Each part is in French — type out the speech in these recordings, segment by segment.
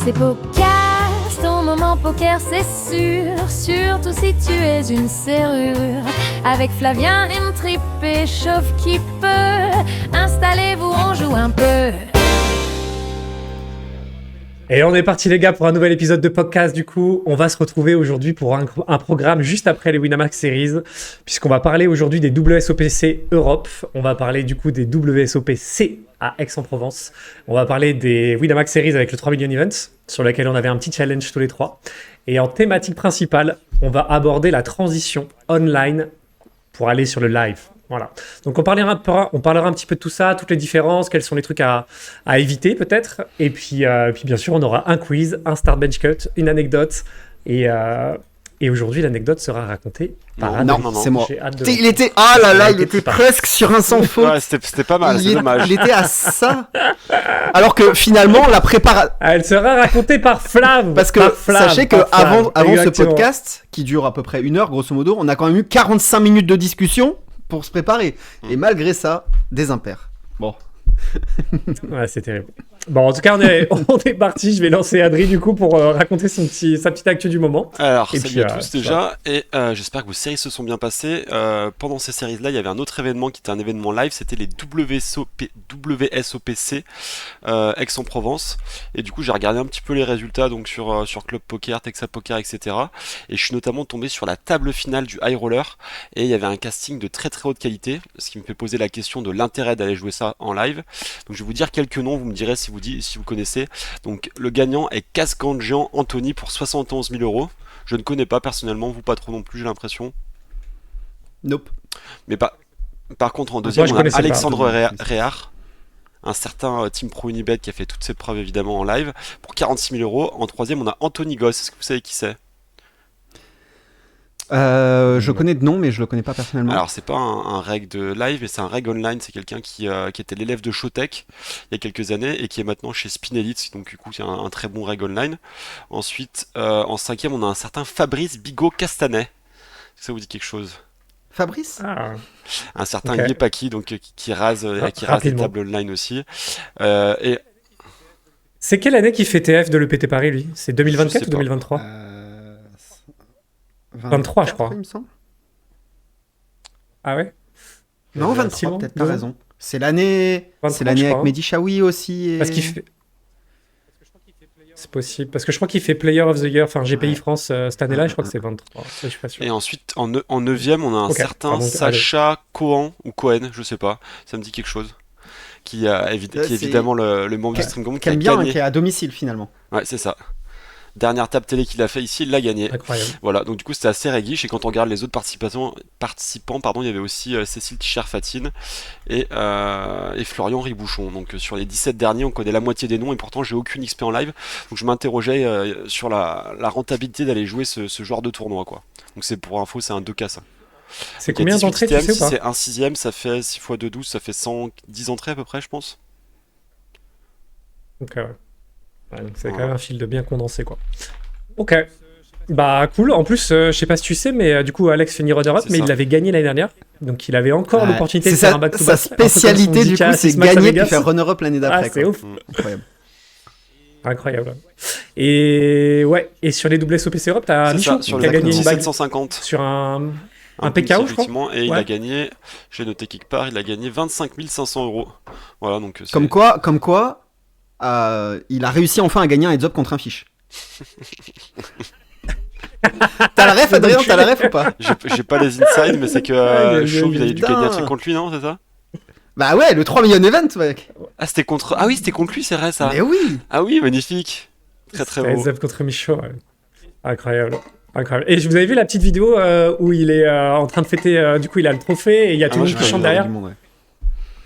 C'est Podcast, ton moment poker c'est sûr. Surtout si tu es une serrure. Avec Flavien, M-Trip et Chauffe qui peut. Installez-vous, on joue un peu. Et on est parti les gars pour un nouvel épisode de podcast. Du coup, on va se retrouver aujourd'hui pour un programme juste après les Winamax Series, puisqu'on va parler aujourd'hui des WSOPC Europe. On va parler du coup des WSOPC à Aix-en-Provence. On va parler des Winamax Series avec le 3 million event, sur lequel on avait un petit challenge tous les trois. Et en thématique principale, on va aborder la transition online pour aller sur le live. Voilà. Donc on parlera un petit peu de tout ça, toutes les différences, quels sont les trucs à éviter peut-être. Et puis bien sûr, on aura un quiz, un start bench cut, une anecdote. Et aujourd'hui, l'anecdote sera racontée par Adrien. Non, c'est moi. Il était presque sur un sans faute. Ouais, c'était pas mal, c'est dommage. Il était à ça. Alors que finalement, la préparation... Elle sera racontée par Flav. Parce que sachez qu'avant ce podcast, qui dure à peu près 1 heure, grosso modo, on a quand même eu 45 minutes de discussion pour se préparer. Et malgré ça, des impairs. Bon. Ouais, c'est terrible. Bon, en tout cas, on est parti. Je vais lancer Adri du coup pour raconter sa petite actu du moment. Alors, et salut puis, à tous déjà, et j'espère que vos séries se sont bien passées. Pendant ces séries-là, il y avait un autre événement qui était un événement live, c'était les WSOPC Aix-en-Provence. Et du coup, j'ai regardé un petit peu les résultats donc sur Club Poker, Texas Poker, etc. Et je suis notamment tombé sur la table finale du High Roller, et il y avait un casting de très très haute qualité, ce qui me fait poser la question de l'intérêt d'aller jouer ça en live. Donc je vais vous dire quelques noms, vous me direz si vous connaissez. Donc le gagnant est Cascangian Anthony pour 71 000 euros. Je ne connais pas personnellement, vous pas trop non plus, j'ai l'impression. Nope. Mais par contre en deuxième, moi, on a Alexandre Réard, un certain Team Pro Unibet qui a fait toutes ses preuves évidemment en live, pour 46 000 euros. En troisième, on a Anthony Goss. Est-ce que vous savez qui c'est ? Je connais de nom, mais je le connais pas personnellement. Alors c'est pas un reg de live, mais c'est un reg online. C'est quelqu'un qui était l'élève de Showtech il y a quelques années et qui est maintenant chez Spinelli, donc du coup c'est un très bon reg online. Ensuite en cinquième, on a un certain Fabrice Bigot Castanet. Est-ce que ça vous dit quelque chose ? Fabrice ? Un certain Okay. Yepaki, donc qui rase les tables online aussi. Et C'est quelle année qu'il fait TF de l'EPT Paris lui ? C'est 2024 ou 2023 23, je crois. Il me semble. Ah ouais ? Non, 23, peut-être, t'as raison. C'est l'année avec Mehdi Chaoui aussi. Parce qu'il fait... C'est possible. Parce que je crois qu'il fait Player of the Year, enfin GPI France cette année-là, et je crois que c'est 23. Je suis pas sûr. Et ensuite, en 9ème, on a un certain Sacha Cohen, ou Cohen, je sais pas, ça me dit quelque chose. Qui est évidemment le membre du Streamgong qui aime bien, qui est à domicile finalement. Ouais, c'est ça. Dernière table télé qu'il a fait ici, il l'a gagné. Incroyable. Voilà, donc du coup c'était assez réguiche. Et quand on regarde les autres participants, il y avait aussi Cécile Ticher-Fatine et Florian Ribouchon. Donc sur les 17 derniers, on connaît la moitié des noms et pourtant j'ai aucune XP en live. Donc je m'interrogeais sur la rentabilité d'aller jouer ce genre de tournoi, quoi. Donc c'est pour info, c'est un 2K ça. C'est combien d'entrées, tu sais ou pas ? Si c'est un 6ème, ça fait 6 x 2, 12, ça fait 110 entrées à peu près, je pense. Ok, ouais. Ouais, donc c'est quand même un fil de bien condensé, quoi. Ok. Bah, cool. En plus, je sais pas si tu sais, mais du coup, Alex finit runner-up, mais il l'avait gagné l'année dernière. Donc, il avait encore l'opportunité de faire un back-to-back. Sa spécialité, du coup, c'est gagner puis faire runner-up l'année d'après. Ah, c'est ouf. Incroyable. Incroyable. Et ouais, et sur les WSOPC Europe, t'as Michou qui a gagné une bague 750 sur un PKO, je crois. Et il a gagné, j'ai noté quelque part, il a gagné 25 500 euros. Voilà, donc Comme quoi, il a réussi enfin à gagner un heads-up contre un fiche. T'as la ref, Adrien, t'as la ref ou pas ? J'ai pas les insides, mais c'est que Chauve, il a dû gagner un truc contre lui, non ? C'est ça ? Bah ouais, le 3 million event, mec. Ah, c'était contre lui, c'est vrai ça. Mais oui. Ah oui, magnifique. Très très beau. Heads-up contre Michaud, ouais. Incroyable. Et vous avez vu la petite vidéo où il est en train de fêter, du coup il a le trophée et il y a tout le monde qui chante derrière.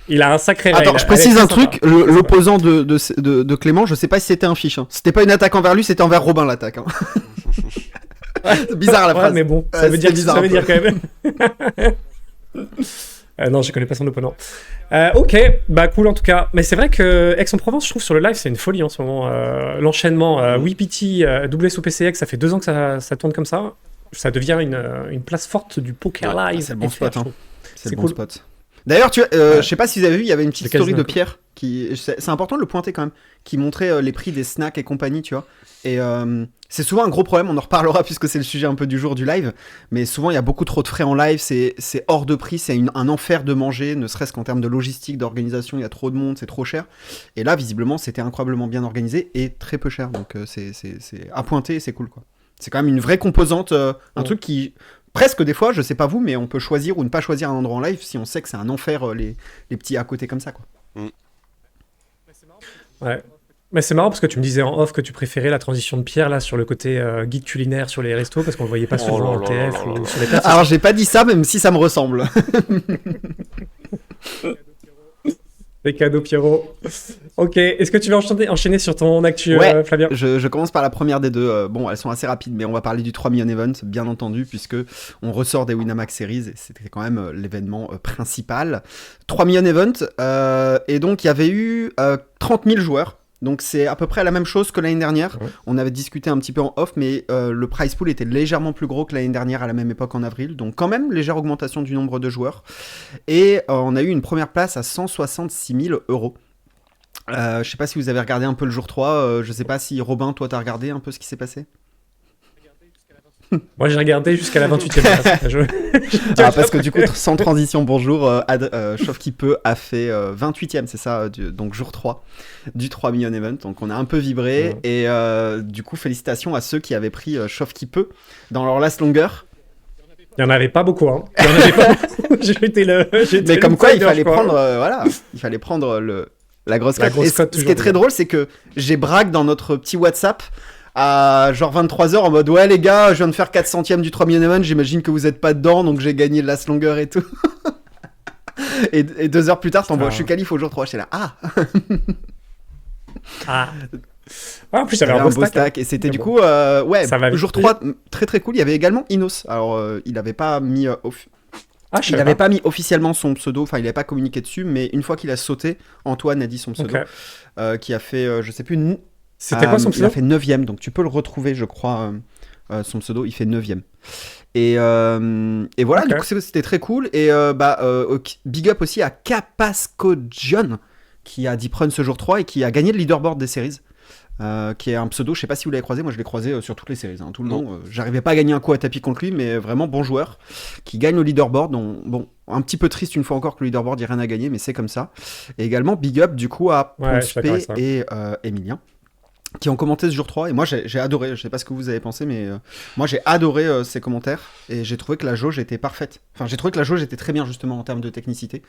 Il a un sacré rail. Attends, je précise un truc, l'opposant de Clément, je sais pas si c'était un fiche. Hein. C'était pas une attaque envers lui, c'était envers Robin l'attaque. Hein. C'est bizarre la phrase. Ouais, mais bon, ça veut dire quand même. Non, je connais pas son opponent. Ok, bah cool en tout cas. Mais c'est vrai que Aix-en-Provence, je trouve sur le live, c'est une folie en ce moment. L'enchaînement WePT, WSOPCX, ça fait 2 ans que ça tourne comme ça. Ça devient une place forte du poker live. C'est le bon spot. Hein. C'est le bon spot. D'ailleurs, je sais pas si vous avez vu, il y avait une petite Le story de casino. Pierre c'est important de le pointer quand même, qui montrait les prix des snacks et compagnie, tu vois. Et c'est souvent un gros problème, on en reparlera puisque c'est le sujet un peu du jour du live, mais souvent il y a beaucoup trop de frais en live, c'est hors de prix, c'est un enfer de manger, ne serait-ce qu'en termes de logistique, d'organisation, il y a trop de monde, c'est trop cher. Et là, visiblement, c'était incroyablement bien organisé et très peu cher, donc c'est à pointer et c'est cool, quoi. C'est quand même une vraie composante, un truc qui... Presque des fois, je sais pas vous, mais on peut choisir ou ne pas choisir un endroit en live si on sait que c'est un enfer, les petits à côté comme ça, quoi. Ouais. Mais c'est marrant parce que tu me disais en off que tu préférais la transition de Pierre là sur le côté guide culinaire sur les restos parce qu'on le voyait pas souvent en TF ou sur les places. Alors j'ai pas dit ça, même si ça me ressemble. Les cadeaux Pierrot. Ok, est-ce que tu veux enchaîner sur ton actu, Ouais, Flavien? je commence par la première des deux. Bon, elles sont assez rapides, mais on va parler du 3 million event, bien entendu, puisque on ressort des Winamax Series, et c'était quand même l'événement principal. 3 million event, et donc il y avait eu 30 000 joueurs. Donc c'est à peu près la même chose que l'année dernière. Ouais. On avait discuté un petit peu en off, mais le prize pool était légèrement plus gros que l'année dernière à la même époque en avril. Donc quand même, légère augmentation du nombre de joueurs. Et on a eu une première place à 166 000 €. Je sais pas si vous avez regardé un peu le jour 3. Je sais pas si Robin, toi, t'as regardé un peu ce qui s'est passé. Moi j'ai regardé jusqu'à la 28e place. Parce que du coup, sans transition, bonjour, Chauffe qui peut a fait 28e, c'est ça, donc jour 3 du 3 million event. Donc on a un peu vibré, et du coup, félicitations à ceux qui avaient pris Chauffe qui peut dans leur last longueur. Il y en avait pas beaucoup, hein. Il y en avait pas beaucoup. Mais comme quoi, il fallait prendre, il fallait prendre la grosse cote. Et ce qui est très drôle, c'est que j'ai braque dans notre petit WhatsApp à genre 23h en mode ouais les gars, je viens de faire 4 centièmes du 3 million event, j'imagine que vous êtes pas dedans, donc j'ai gagné le last longueur et tout. et 2 heures plus tard, t'envoies je suis qualif au jour 3, j'étais là en plus, il y avait un beau stack. stack. Et c'était du coup, le jour 3, très très cool. Il y avait également Inos. Alors, il avait pas mis pas mis officiellement son pseudo, enfin il n'avait pas communiqué dessus, mais une fois qu'il a sauté, Antoine a dit son pseudo, qui a fait, je sais plus, c'était quoi son pseudo? Il a fait 9ème, donc tu peux le retrouver, je crois, son pseudo, il fait 9ème. Et voilà, du coup c'était très cool. Et big up aussi à Capasco John, qui a deep run ce jour 3 et qui a gagné le leaderboard des séries. Qui est un pseudo, je sais pas si vous l'avez croisé, moi je l'ai croisé sur toutes les séries, tout le long. J'arrivais pas à gagner un coup à tapis contre lui, mais vraiment bon joueur, qui gagne le leaderboard. Bon, un petit peu triste une fois encore que le leaderboard, il n'y a rien à gagner, mais c'est comme ça. Et également big up du coup à Ponce P et Emilien, qui ont commenté ce jour 3, et moi j'ai adoré, je sais pas ce que vous avez pensé, mais moi j'ai adoré ces commentaires, et j'ai trouvé que la jauge était parfaite. Enfin, j'ai trouvé que la jauge était très bien justement en termes de technicité,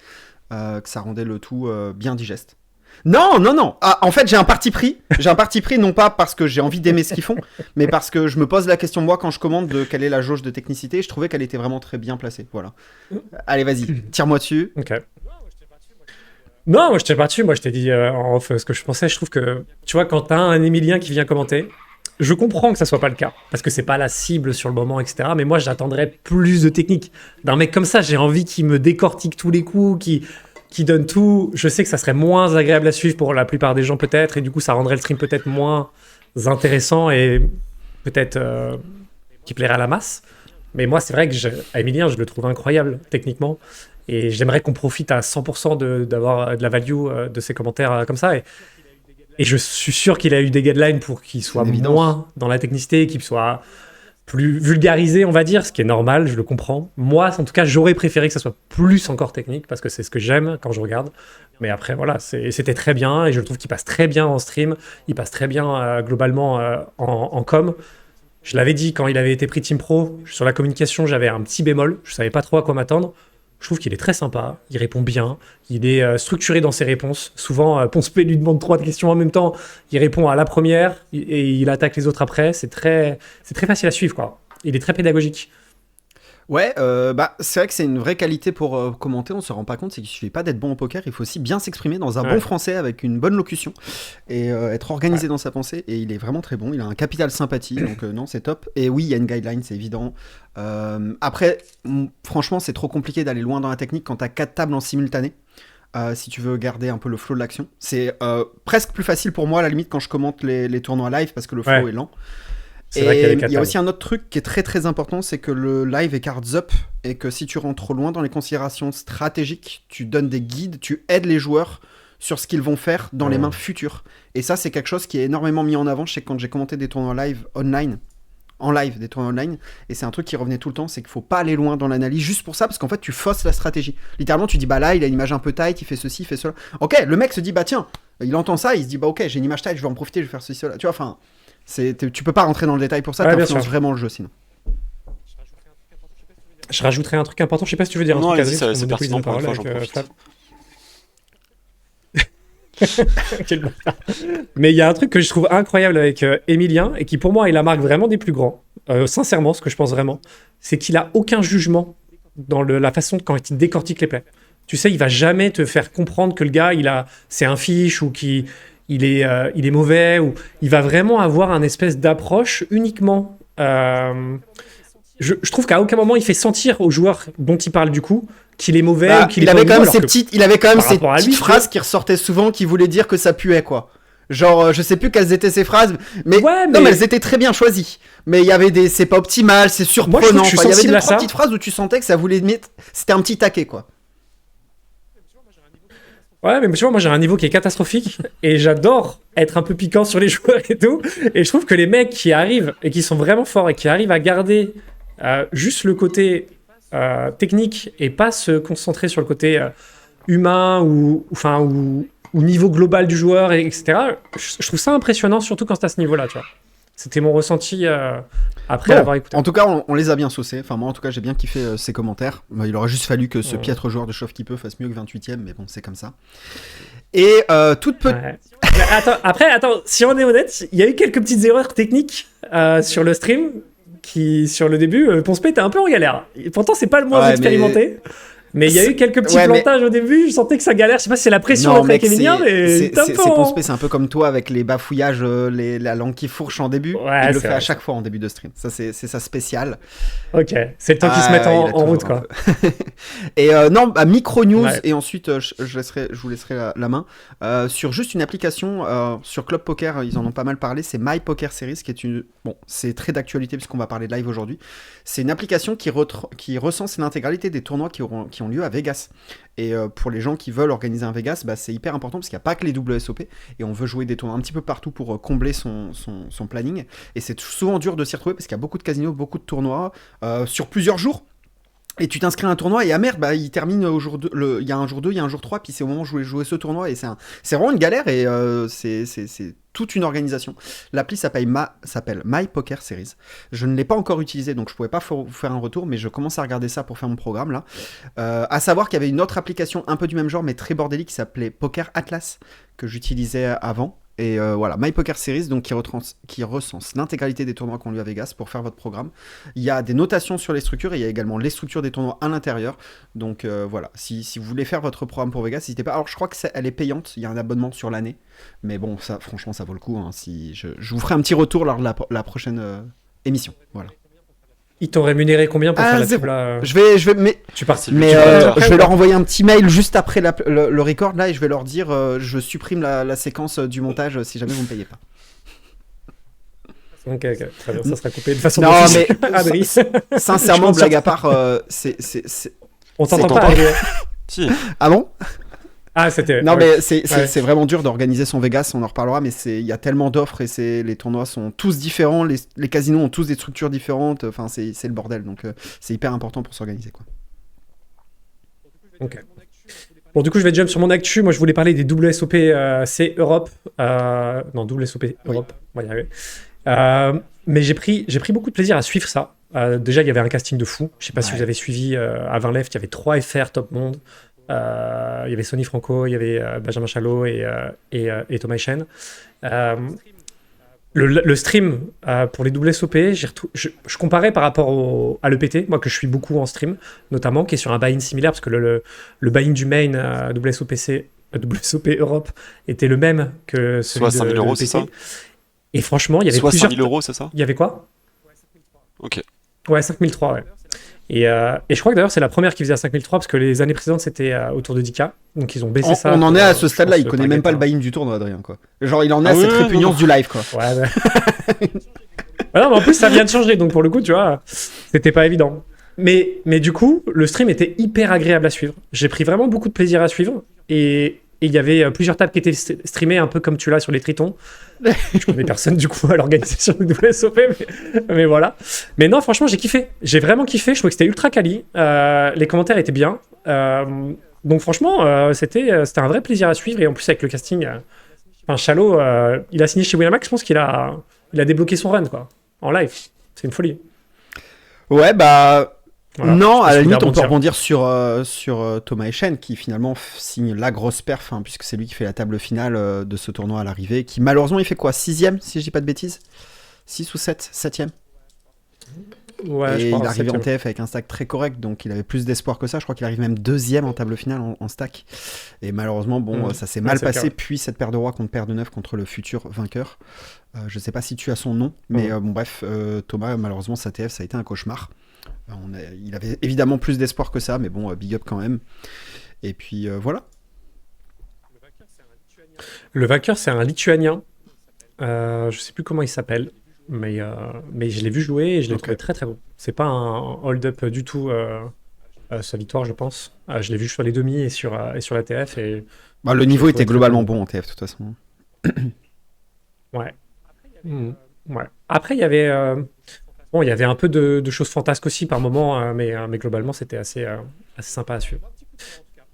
que ça rendait le tout bien digeste. Non. En fait, j'ai un parti pris, non pas parce que j'ai envie d'aimer ce qu'ils font, mais parce que je me pose la question moi quand je commande de quelle est la jauge de technicité, et je trouvais qu'elle était vraiment très bien placée. Voilà. Allez, vas-y, tire-moi dessus. Ok. Non, moi je t'ai pas dessus, moi je t'ai dit en off ce que je pensais. Je trouve que, tu vois, quand t'as un Emilien qui vient commenter, je comprends que ça soit pas le cas, parce que c'est pas la cible sur le moment, etc. Mais moi j'attendrais plus de technique. D'un mec comme ça, j'ai envie qu'il me décortique tous les coups, qui donne tout. Je sais que ça serait moins agréable à suivre pour la plupart des gens peut-être, et du coup ça rendrait le stream peut-être moins intéressant et peut-être qui plairait à la masse. Mais moi c'est vrai que Emilien, je le trouve incroyable techniquement. Et j'aimerais qu'on profite à 100% d'avoir de la value de ses commentaires comme ça. Et je suis sûr qu'il a eu des guidelines pour qu'il soit moins dans la technicité, qu'il soit plus vulgarisé, on va dire, ce qui est normal, je le comprends. Moi, en tout cas, j'aurais préféré que ça soit plus encore technique, parce que c'est ce que j'aime quand je regarde. Mais après, voilà, c'était très bien, et je trouve qu'il passe très bien en stream, il passe très bien globalement en com. Je l'avais dit quand il avait été pris Team Pro, sur la communication, j'avais un petit bémol, je savais pas trop à quoi m'attendre. Je trouve qu'il est très sympa, il répond bien, il est structuré dans ses réponses. Souvent, Ponce P lui demande 3 questions en même temps, il répond à la première et il attaque les autres après. C'est très facile à suivre, quoi. Il est très pédagogique. Ouais, c'est vrai que c'est une vraie qualité pour commenter, on se rend pas compte, c'est qu'il suffit pas d'être bon au poker, il faut aussi bien s'exprimer dans un bon français avec une bonne locution et être organisé dans sa pensée, et il est vraiment très bon, il a un capital sympathie, donc non, c'est top. Et oui, il y a une guideline, c'est évident. Après, franchement, c'est trop compliqué d'aller loin dans la technique quand t'as 4 tables en simultané. Si tu veux garder un peu le flow de l'action, c'est presque plus facile pour moi à la limite quand je commente les tournois live parce que le flow est lent. C'est vrai qu'il y a les Et il y a katas. aussi un autre truc qui est très très important, c'est que le live est cards up et que si tu rentres trop loin dans les considérations stratégiques, tu donnes des guides, tu aides les joueurs sur ce qu'ils vont faire dans les mains futures. Et ça, c'est quelque chose qui est énormément mis en avant. Je sais que quand j'ai commenté des tournois live online, des tournois online, et c'est un truc qui revenait tout le temps, c'est qu'il faut pas aller loin dans l'analyse juste pour ça, parce qu'en fait, tu fausses la stratégie. Littéralement, tu dis, bah là, il a une image un peu tight, il fait ceci, il fait cela. Ok, le mec se dit, bah tiens, il entend ça, il se dit, bah ok, j'ai une image tight, je vais en profiter, je vais faire ceci, cela. Tu vois, enfin. Tu peux pas rentrer dans le détail pour ça, Ouais, bien t'influences sûr. vraiment le jeu sinon. Je rajouterais un truc important. Je sais pas si tu veux dire un Non, truc, allez-y, Adrien, c'est parce qu'on pertinent, monopolise la pour une parole fois, j'en Flav. Quel bâtard. Mais il y a un truc que je trouve incroyable avec Emilien, et qui pour moi est la marque vraiment des plus grands, sincèrement, ce que je pense vraiment, c'est qu'il a aucun jugement dans la façon quand il décortique les plays. Tu sais, il va jamais te faire comprendre que le gars, c'est un fiche ou qu'il il est mauvais, ou il va vraiment avoir un espèce d'approche uniquement. Je trouve qu'à aucun moment il fait sentir au joueur dont il parle du coup qu'il est mauvais ou qu'il il est avait pas quand au même niveau, il avait quand même par ces rapport à lui, petites tu phrases vois. qui ressortaient souvent qui voulaient dire que ça puait quoi. Genre je sais plus quelles étaient ces phrases, mais Ouais, non mais- mais elles étaient très bien choisies. Mais il y avait c'est pas optimal, c'est Moi, je trouve surprenant. que je suis Enfin, il y avait sensible deux à trois ça. petites phrases où tu sentais que ça voulait mettre, c'était un petit taquet quoi. Ouais, mais tu vois, moi j'ai un niveau qui est catastrophique et j'adore être un peu piquant sur les joueurs et tout. Et je trouve que les mecs qui arrivent et qui sont vraiment forts et qui arrivent à garder juste le côté technique et pas se concentrer sur le côté humain ou niveau global du joueur, etc. Je trouve ça impressionnant, surtout quand c'est à ce niveau-là, tu vois. C'était mon ressenti après Bon, l'avoir écouté. en tout cas, on les a bien saucés. Enfin, moi, en tout cas, j'ai bien kiffé ces commentaires. Il aurait juste fallu que ce piètre joueur de chauffe qui peut fasse mieux que 28ème, mais bon, c'est comme ça. Et toute petite. Ouais. Mais attends, si on est honnête, il y a eu quelques petites erreurs techniques sur le stream sur le début, Ponce était un peu en galère. Et pourtant, c'est pas le moins Ouais, expérimenté. Mais il y a eu quelques petits Ouais, mais- plantages au début, je sentais que ça galère. Je sais pas si c'est la pression d'être avec Emilien, mais c'est Ponce P, c'est un peu comme toi avec les bafouillages, la langue qui fourche en début. Ouais, Il le c'est fait vrai. à chaque fois en début de stream. Ça, c'est sa spéciale. Ok, c'est le temps qu'ils se mettent Ah, il a en toujours route, un quoi. peu. Et non, micro news, Ouais. et ensuite je vous laisserai la main. Sur juste une application, sur Club Poker, ils en ont pas mal parlé, c'est My Poker Series, qui est une. Bon, c'est très d'actualité puisqu'on va parler de live aujourd'hui. C'est une application qui recense l'intégralité des tournois qui ont lieu à Vegas. Et pour les gens qui veulent organiser un Vegas, bah, c'est hyper important parce qu'il n'y a pas que les WSOP et on veut jouer des tournois un petit peu partout pour combler son planning. Et c'est souvent dur de s'y retrouver parce qu'il y a beaucoup de casinos, beaucoup de tournois sur plusieurs jours. Et tu t'inscris à un tournoi et merde, bah, il termine au jour 2, il y a un jour 2, il y a un jour 3, puis c'est au moment où je voulais jouer ce tournoi et c'est vraiment une galère et c'est toute une organisation. L'appli s'appelle My Poker Series. Je ne l'ai pas encore utilisé donc je pouvais pas vous faire un retour, mais je commence à regarder ça pour faire mon programme là. À savoir qu'il y avait une autre application un peu du même genre mais très bordélique qui s'appelait Poker Atlas que j'utilisais avant. Et voilà, My Poker Series, donc qui recense l'intégralité des tournois qui ont lieu à Vegas pour faire votre programme. Il y a des notations sur les structures et il y a également les structures des tournois à l'intérieur. Donc voilà, si vous voulez faire votre programme pour Vegas, n'hésitez pas. Alors je crois qu'elle est payante, il y a un abonnement sur l'année. Mais bon, ça, franchement, ça vaut le coup. Hein, je vous ferai un petit retour lors de la prochaine émission. Voilà. Ils t'ont rémunéré combien pour faire la zéro. pub là Je vais, mais Tu pars. C'est Mais tu vas je après, vais leur envoyer un petit mail juste après le record là et je vais leur dire je supprime la séquence du montage si jamais vous me payez pas. Ok, très bien, ça sera coupé de façon Non mais Adrien, sincèrement Je pense blague à part c'est on t'entend t'entend pas, pas. Adrien. Si. ah bon Ah, c'était. non ouais. mais c'est vraiment dur d'organiser son Vegas, on en reparlera, mais il y a tellement d'offres et les tournois sont tous différents, les casinos ont tous des structures différentes, enfin c'est le bordel, donc c'est hyper important pour s'organiser quoi. Ok. Bon, du coup, je vais jump sur mon actu. Moi, je voulais parler des WSOP C Europe. Non, WSOP Europe. On va y arriver. Mais j'ai pris beaucoup de plaisir à suivre ça. Déjà, il y avait un casting de fou. Je sais pas si Ouais. vous avez suivi à 20 Left, il y avait 3 FR top monde. Il y avait Sonny Franco, il y avait Benjamin Chalot et Thomas Echen. Le stream pour les WSOP, je comparais par rapport à l'EPT, moi que je suis beaucoup en stream, notamment, qui est sur un buy-in similaire, parce que le buy-in du main WSOP Europe était le même que celui Soit 5 000 de euros, l'EPT. c'est ça Et franchement, il y avait Soit 5 plusieurs... 000 euros, c'est ça Il y avait quoi? Ok. Ouais, 5003, ouais. Et je crois que d'ailleurs, c'est la première qui faisait à 5003, parce que les années précédentes, c'était autour de 10K. Donc, ils ont baissé ça. On en est à ce je stade-là, pense, il connaît même pas le target, buy-in du tournoi Adrien quoi. Genre il en a Ah cette ouais, répugnance non. du live quoi. hein. Ouais, Ah non, mais en plus, ça vient de changer, donc pour le coup, tu vois, c'était pas évident. Mais du coup, le stream était hyper agréable à suivre. J'ai pris vraiment beaucoup de plaisir à suivre. Et il y avait plusieurs tables qui étaient streamées, un peu comme tu l'as sur les Tritons. Je connais personne, du coup, à l'organisation du WSOP, mais voilà. Mais non, franchement, j'ai kiffé. J'ai vraiment kiffé. Je trouvais que c'était ultra quali. Les commentaires étaient bien. Donc franchement, c'était un vrai plaisir à suivre. Et en plus, avec le casting, Chalo, il a signé chez Winamax. Je pense qu'il a débloqué son run, quoi, en live. C'est une folie. Ouais, bah... Voilà, non, à la limite, on peut rebondir sur Thomas Echen, qui finalement signe la grosse perf, puisque c'est lui qui fait la table finale de ce tournoi à l'arrivée, qui malheureusement, il fait quoi, 6ème, si je dis pas de bêtises 6 ou 7, 7ème. Ouais, et je crois, il est arrivé en 7e. TF avec un stack très correct, donc il avait plus d'espoir que ça. Je crois qu'il arrive même 2ème en table finale en stack. Et malheureusement, bon, ça s'est mal passé. Puis cette paire de rois contre paire de neuf contre le futur vainqueur. Je sais pas si tu as son nom, mais bon, bref, Thomas, malheureusement, sa TF, ça a été un cauchemar. Il avait évidemment plus d'espoir que ça, mais bon, big up quand même. Et puis voilà. Le vainqueur, c'est un Lituanien. Je sais plus comment il s'appelle, mais je l'ai vu jouer et je l'ai trouvé très très bon. C'est pas un hold-up du tout sa victoire, je pense. Je l'ai vu sur les demi et sur la TF. Et bah, le niveau était globalement bon en TF, de toute façon. Ouais. Ouais. Après, il y avait un peu de choses fantasques aussi par moment, mais globalement, c'était assez sympa à suivre.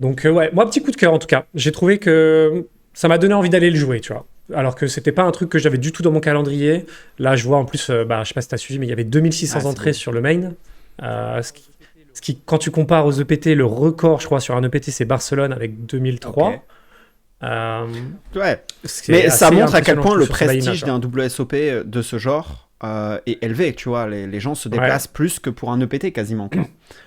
Donc, ouais, moi, petit coup de cœur en tout cas. J'ai trouvé que ça m'a donné envie d'aller le jouer, tu vois. Alors que c'était pas un truc que j'avais du tout dans mon calendrier. Là, je vois en plus, je sais pas si tu as suivi, mais il y avait 2600 entrées sur le main. Ce qui, quand tu compares aux EPT, le record, je crois, sur un EPT, c'est Barcelone avec 2003. Okay. Ouais, mais ça montre à quel point le prestige d'un WSOP de ce genre est élevé, tu vois, les gens se déplacent plus que pour un EPT quasiment, quoi.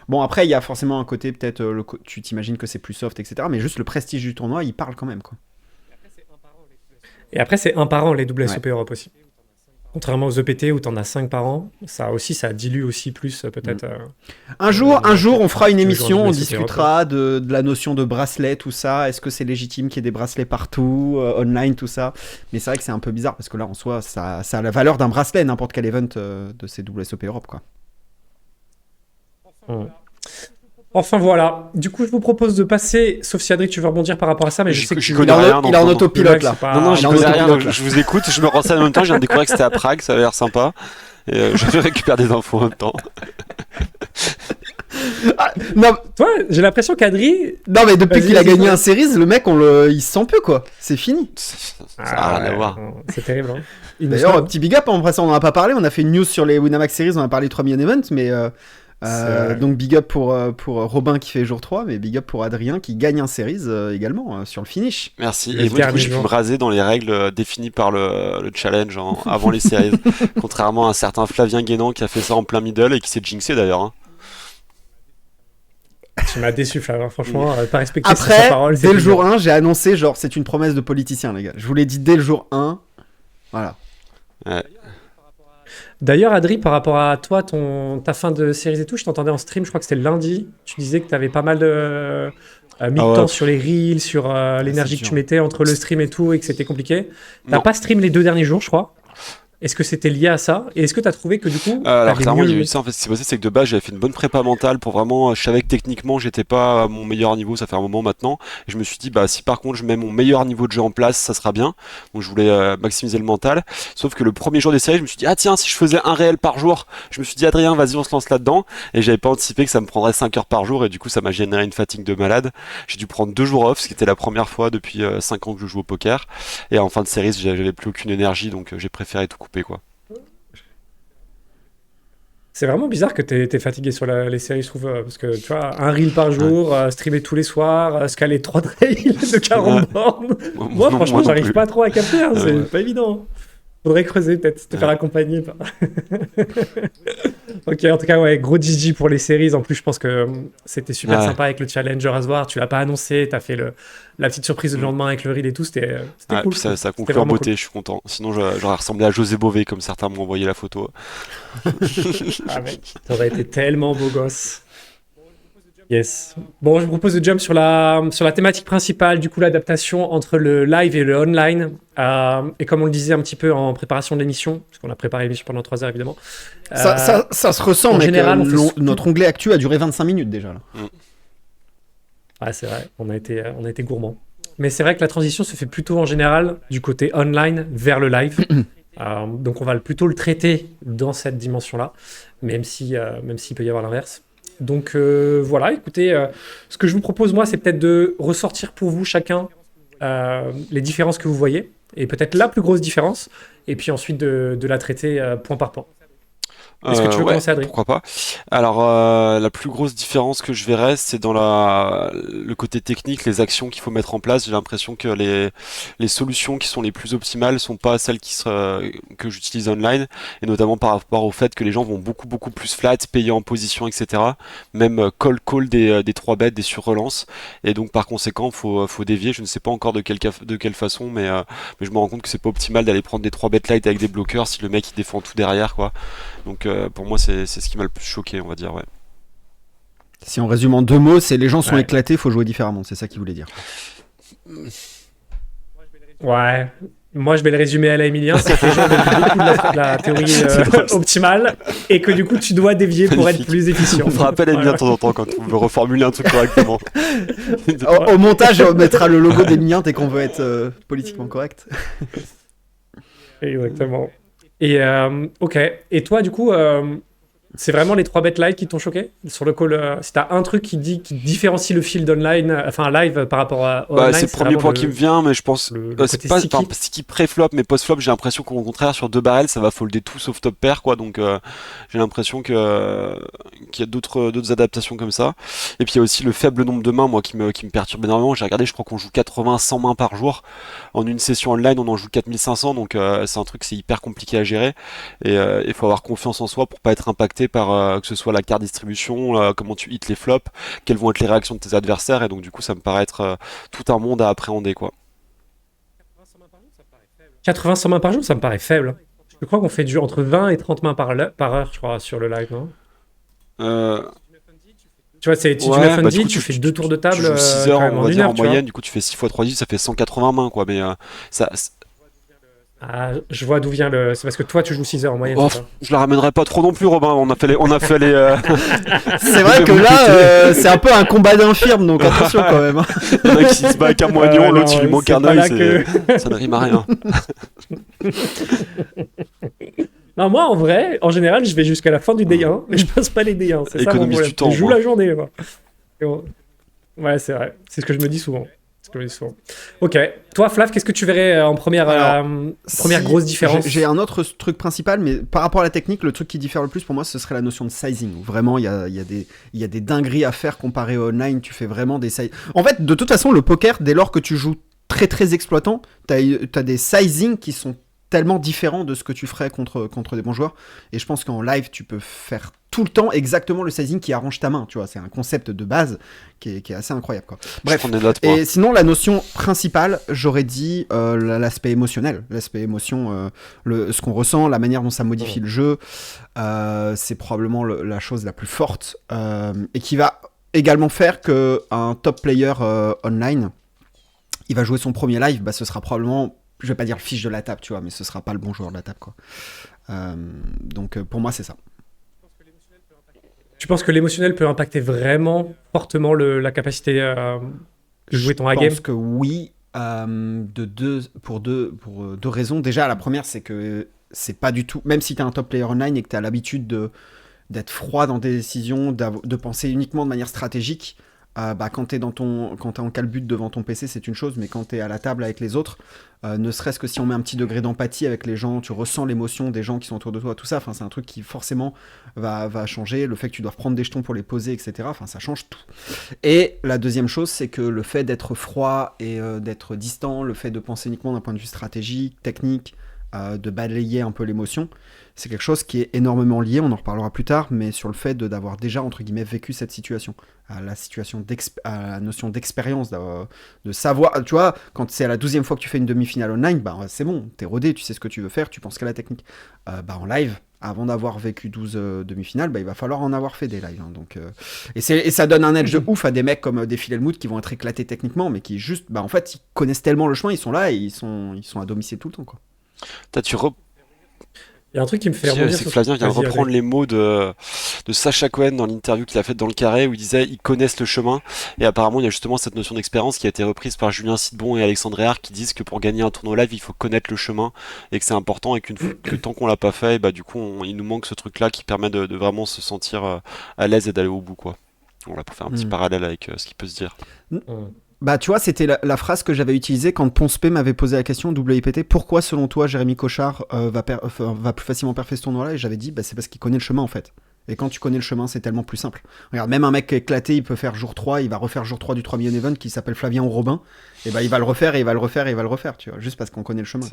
Bon, après il y a forcément un côté, peut-être tu t'imagines que c'est plus soft, etc., mais juste le prestige du tournoi, il parle quand même, quoi. Et après c'est un par an les WSOP Europe aussi. Contrairement aux EPT où t'en as 5 par an, ça dilue aussi plus peut-être. Un jour, on fera une émission, on discutera de la notion de bracelet, tout ça. Est-ce que c'est légitime qu'il y ait des bracelets partout, online, tout ça. Mais c'est vrai que c'est un peu bizarre parce que là, en soi, ça a la valeur d'un bracelet, n'importe quel event de ces WSOP Europe, quoi. Enfin voilà, du coup je vous propose de passer, sauf si Adrien tu veux rebondir par rapport à ça, mais je sais que je connais rien. Il est en autopilote là. Non, je connais rien, je vous écoute, je me renseigne en même temps, je viens de découvrir que c'était à Prague, ça avait l'air sympa, et je récupère des infos en même temps. Non, toi, j'ai l'impression qu'Adri... Non mais depuis qu'il a gagné un series, le mec, il se sent peu quoi, c'est fini. Ça n'a rien à voir. C'est terrible. Hein. D'ailleurs, petit big up, après ça on en a pas parlé, on a fait une news sur les Winamax Series, on a parlé 3 million events, mais... donc big up pour Robin qui fait jour 3, mais big up pour Adrien qui gagne un series également sur le finish. Merci. Et moi du coup j'ai pu me raser dans les règles définies par le challenge avant les séries. Contrairement à un certain Flavien Guénan qui a fait ça en plein middle et qui s'est jinxé d'ailleurs. Hein. Tu m'as déçu Flavien, franchement, pas respecté sa parole. Dès le jour 1 j'ai annoncé genre c'est une promesse de politicien les gars. Je vous l'ai dit dès le jour 1. Voilà. Ouais. D'ailleurs, Adri, par rapport à toi, ta fin de séries et tout, je t'entendais en stream, je crois que c'était le lundi. Tu disais que tu avais pas mal de mis de temps sur les reels, sur l'énergie que tu mettais entre le stream et tout, et que c'était compliqué. T'as pas stream les 2 derniers jours, je crois. Est-ce que c'était lié à ça? Et est-ce que tu as trouvé que du coup... alors clairement, il y a eu ça. En fait, ce qui s'est passé, c'est que de base, j'avais fait une bonne prépa mentale pour vraiment... Je savais que techniquement, j'étais pas à mon meilleur niveau, ça fait un moment maintenant. Et je me suis dit, bah si par contre, je mets mon meilleur niveau de jeu en place, ça sera bien. Donc je voulais maximiser le mental. Sauf que le premier jour des séries, je me suis dit, ah tiens, si je faisais un réel par jour, je me suis dit, Adrien, vas-y, on se lance là-dedans. Et j'avais pas anticipé que ça me prendrait 5 heures par jour. Et du coup, ça m'a généré une fatigue de malade. J'ai dû prendre 2 jours off, ce qui était la première fois depuis 5 ans que je joue au poker. Et en fin de série, j'avais plus aucune énergie, donc j'ai préféré tout couper, quoi. C'est vraiment bizarre que t'es fatigué sur les séries, je trouve, parce que tu vois, un reel par jour, streamer tous les soirs, scaler 3 trails de 40 bornes. Moi, franchement, j'arrive pas trop à capter, hein, c'est pas évident. Faudrait creuser, peut-être, te faire accompagner. Ok, en tout cas, ouais, gros GG pour les séries. En plus, je pense que c'était super sympa avec le Challenger Rasoir. Tu l'as pas annoncé, t'as fait la petite surprise le lendemain avec le reel et tout. C'était cool. Puis ça conclut en beauté, cool. Je suis content. Sinon, j'aurais ressemblé à José Bové, comme certains m'ont envoyé la photo. Ah mec, t'aurais été tellement beau gosse. Yes. Bon, je vous propose de jump sur la thématique principale, du coup, l'adaptation entre le live et le online. Et comme on le disait un petit peu en préparation de l'émission, parce qu'on a préparé l'émission pendant 3 heures, évidemment. Ça se ressent, en mais général, notre onglet actu a duré 25 minutes déjà. Là. Ouais, c'est vrai, on a été gourmands. Mais c'est vrai que la transition se fait plutôt en général du côté online vers le live. Donc on va plutôt le traiter dans cette dimension-là, même s'il peut y avoir l'inverse. Donc voilà, écoutez, ce que je vous propose, moi, c'est peut-être de ressortir pour vous chacun les différences que vous voyez, et peut-être la plus grosse différence, et puis ensuite de la traiter point par point. Est-ce que tu veux commencer, Adrien ? Pourquoi pas. Alors, la plus grosse différence que je verrais, c'est dans le côté technique, les actions qu'il faut mettre en place. J'ai l'impression que les solutions qui sont les plus optimales sont pas celles que j'utilise online, et notamment par rapport au fait que les gens vont beaucoup plus flat, payer en position, etc. Même call des 3 bêtes, des sur-relances. Et donc, par conséquent, faut dévier. Je ne sais pas encore de quelle façon, mais je me rends compte que c'est pas optimal d'aller prendre des 3 bêtes light avec des bloqueurs si le mec il défend tout derrière, quoi. Donc pour moi c'est ce qui m'a le plus choqué, on va dire, ouais. Si on résume en 2 mots, c'est les gens sont éclatés, faut jouer différemment, c'est ça qu'il voulait dire. Ouais, moi je vais le résumer à la Emilien, c'est que les gens veulent beaucoup de la théorie optimale, et que du coup tu dois dévier pour être plus efficient. On fera appel à Emilien de temps en temps quand on veut reformuler un truc correctement. Au montage, on mettra le logo d'Emilien dès qu'on veut être politiquement correct. Exactement. Et ok. Et toi, du coup, c'est vraiment les 3 bêtes live qui t'ont choqué sur le call. Si t'as un truc qui différencie le field online, enfin live par rapport à online, c'est le premier point qui me vient, mais je pense c'est pas sticky pré-flop, mais post-flop, j'ai l'impression qu'au contraire sur 2 barrels, ça va folder tout sauf top pair, quoi. Donc j'ai l'impression qu'il y a d'autres adaptations comme ça. Et puis il y a aussi le faible nombre de mains, moi, qui me perturbe énormément. J'ai regardé, je crois qu'on joue 80-100 mains par jour. En une session online, on en joue 4500, donc c'est un truc, c'est hyper compliqué à gérer. Et il faut avoir confiance en soi pour pas être impacté par que ce soit la carte distribution, comment tu hits les flops, quelles vont être les réactions de tes adversaires, et donc du coup ça me paraît être tout un monde à appréhender, quoi. 80-100 mains par jour, ça me paraît faible. Je crois qu'on fait entre 20 et 30 mains par heure, je crois, sur le live, non ? Tu vois, tu du FND, tu fais 2 tours de table. Tu joues 6 heures, on va dire, en moyenne, vois. du coup tu fais 6 x 3 10, ça fait 180 mains, quoi, mais ça... Ah, je vois d'où vient le... C'est parce que toi, tu joues 6 heures en moyenne. Je la ramènerai pas trop non plus, Robin. On a fait les... C'est vrai que là, c'est un peu un combat d'infirme, donc attention quand même. Il y en a qui se bat avec un moignon, l'autre il lui manque un œil, ça ne rime à rien. Non, moi, en vrai, en général, je vais jusqu'à la fin du D1, mais je passe pas les D1. C'est ça mon problème. Du temps, je joue la journée, moi. Ouais, c'est vrai. C'est ce que je me dis souvent. Ok. Toi, Flav, qu'est-ce que tu verrais en première grosse différence ? J'ai un autre truc principal, mais par rapport à la technique, le truc qui diffère le plus pour moi, ce serait la notion de sizing. Où vraiment, il y a des dingueries à faire comparé au online. Tu fais vraiment des sizing. En fait, de toute façon, le poker, dès lors que tu joues très très exploitant, t'as des sizing qui sont tellement différents de ce que tu ferais contre des bons joueurs. Et je pense qu'en live, tu peux faire tout le temps exactement le sizing qui arrange ta main. Tu vois, c'est un concept de base qui est assez incroyable, quoi. Bref. Et sinon, la notion principale, j'aurais dit l'aspect émotionnel. L'aspect émotion, ce qu'on ressent, la manière dont ça modifie le jeu, c'est probablement la chose la plus forte et qui va également faire qu'un top player online, il va jouer son premier live, ce sera probablement, je vais pas dire le fiche de la table, tu vois, mais ce sera pas le bon joueur de la table, quoi. Donc pour moi, c'est ça. Tu penses que l'émotionnel peut impacter vraiment fortement la capacité de jouer ton A-game ? Je pense que oui, pour deux raisons. Déjà, la première, c'est que c'est pas du tout, même si tu es un top player online et que tu as l'habitude d'être froid dans tes décisions, de penser uniquement de manière stratégique, quand t'es en calbute devant ton PC, c'est une chose, mais quand t'es à la table avec les autres, ne serait-ce que si on met un petit degré d'empathie avec les gens, tu ressens l'émotion des gens qui sont autour de toi, tout ça, c'est un truc qui forcément va changer, le fait que tu dois prendre des jetons pour les poser, etc., ça change tout. Et la deuxième chose, c'est que le fait d'être froid et d'être distant, le fait de penser uniquement d'un point de vue stratégique, technique, de balayer un peu l'émotion, c'est quelque chose qui est énormément lié, on en reparlera plus tard, mais sur le fait d'avoir déjà, entre guillemets, vécu cette situation, à la notion d'expérience, de savoir, tu vois, quand c'est à la 12e fois que tu fais une demi-finale online, c'est bon, t'es rodé, tu sais ce que tu veux faire, tu penses qu'à la technique. En live, avant d'avoir vécu 12 demi-finales, il va falloir en avoir fait des lives. Hein, donc, et ça donne un edge de ouf à des mecs comme Défi Helmut qui vont être éclatés techniquement, mais qui juste, en fait, ils connaissent tellement le chemin, ils sont là et ils sont à domicile tout le temps. Quoi. Il y a un truc qui me fait rebondir. C'est que Flavien vient de reprendre les mots de Sacha Cohen dans l'interview qu'il a faite dans le Carré où il disait ils connaissent le chemin et apparemment il y a justement cette notion d'expérience qui a été reprise par Julien Sidbon et Alexandre Réard qui disent que pour gagner un tournoi live il faut connaître le chemin et que c'est important et que tant qu'on l'a pas fait du coup il nous manque ce truc là qui permet de vraiment se sentir à l'aise et d'aller au bout quoi. Voilà pour faire un petit parallèle avec ce qui peut se dire. Tu vois, c'était la phrase que j'avais utilisée quand Ponce P m'avait posé la question WIPT, pourquoi selon toi Jérémy Cochard va plus facilement perfer ce tournoi-là? Et j'avais dit, c'est parce qu'il connaît le chemin en fait. Et quand tu connais le chemin, c'est tellement plus simple. Regarde, même un mec éclaté, il peut faire jour 3, il va refaire jour 3 du 3 million event qui s'appelle Flavien ou Robin, et il va le refaire, et il va le refaire, et il va le refaire, tu vois, juste parce qu'on connaît le chemin.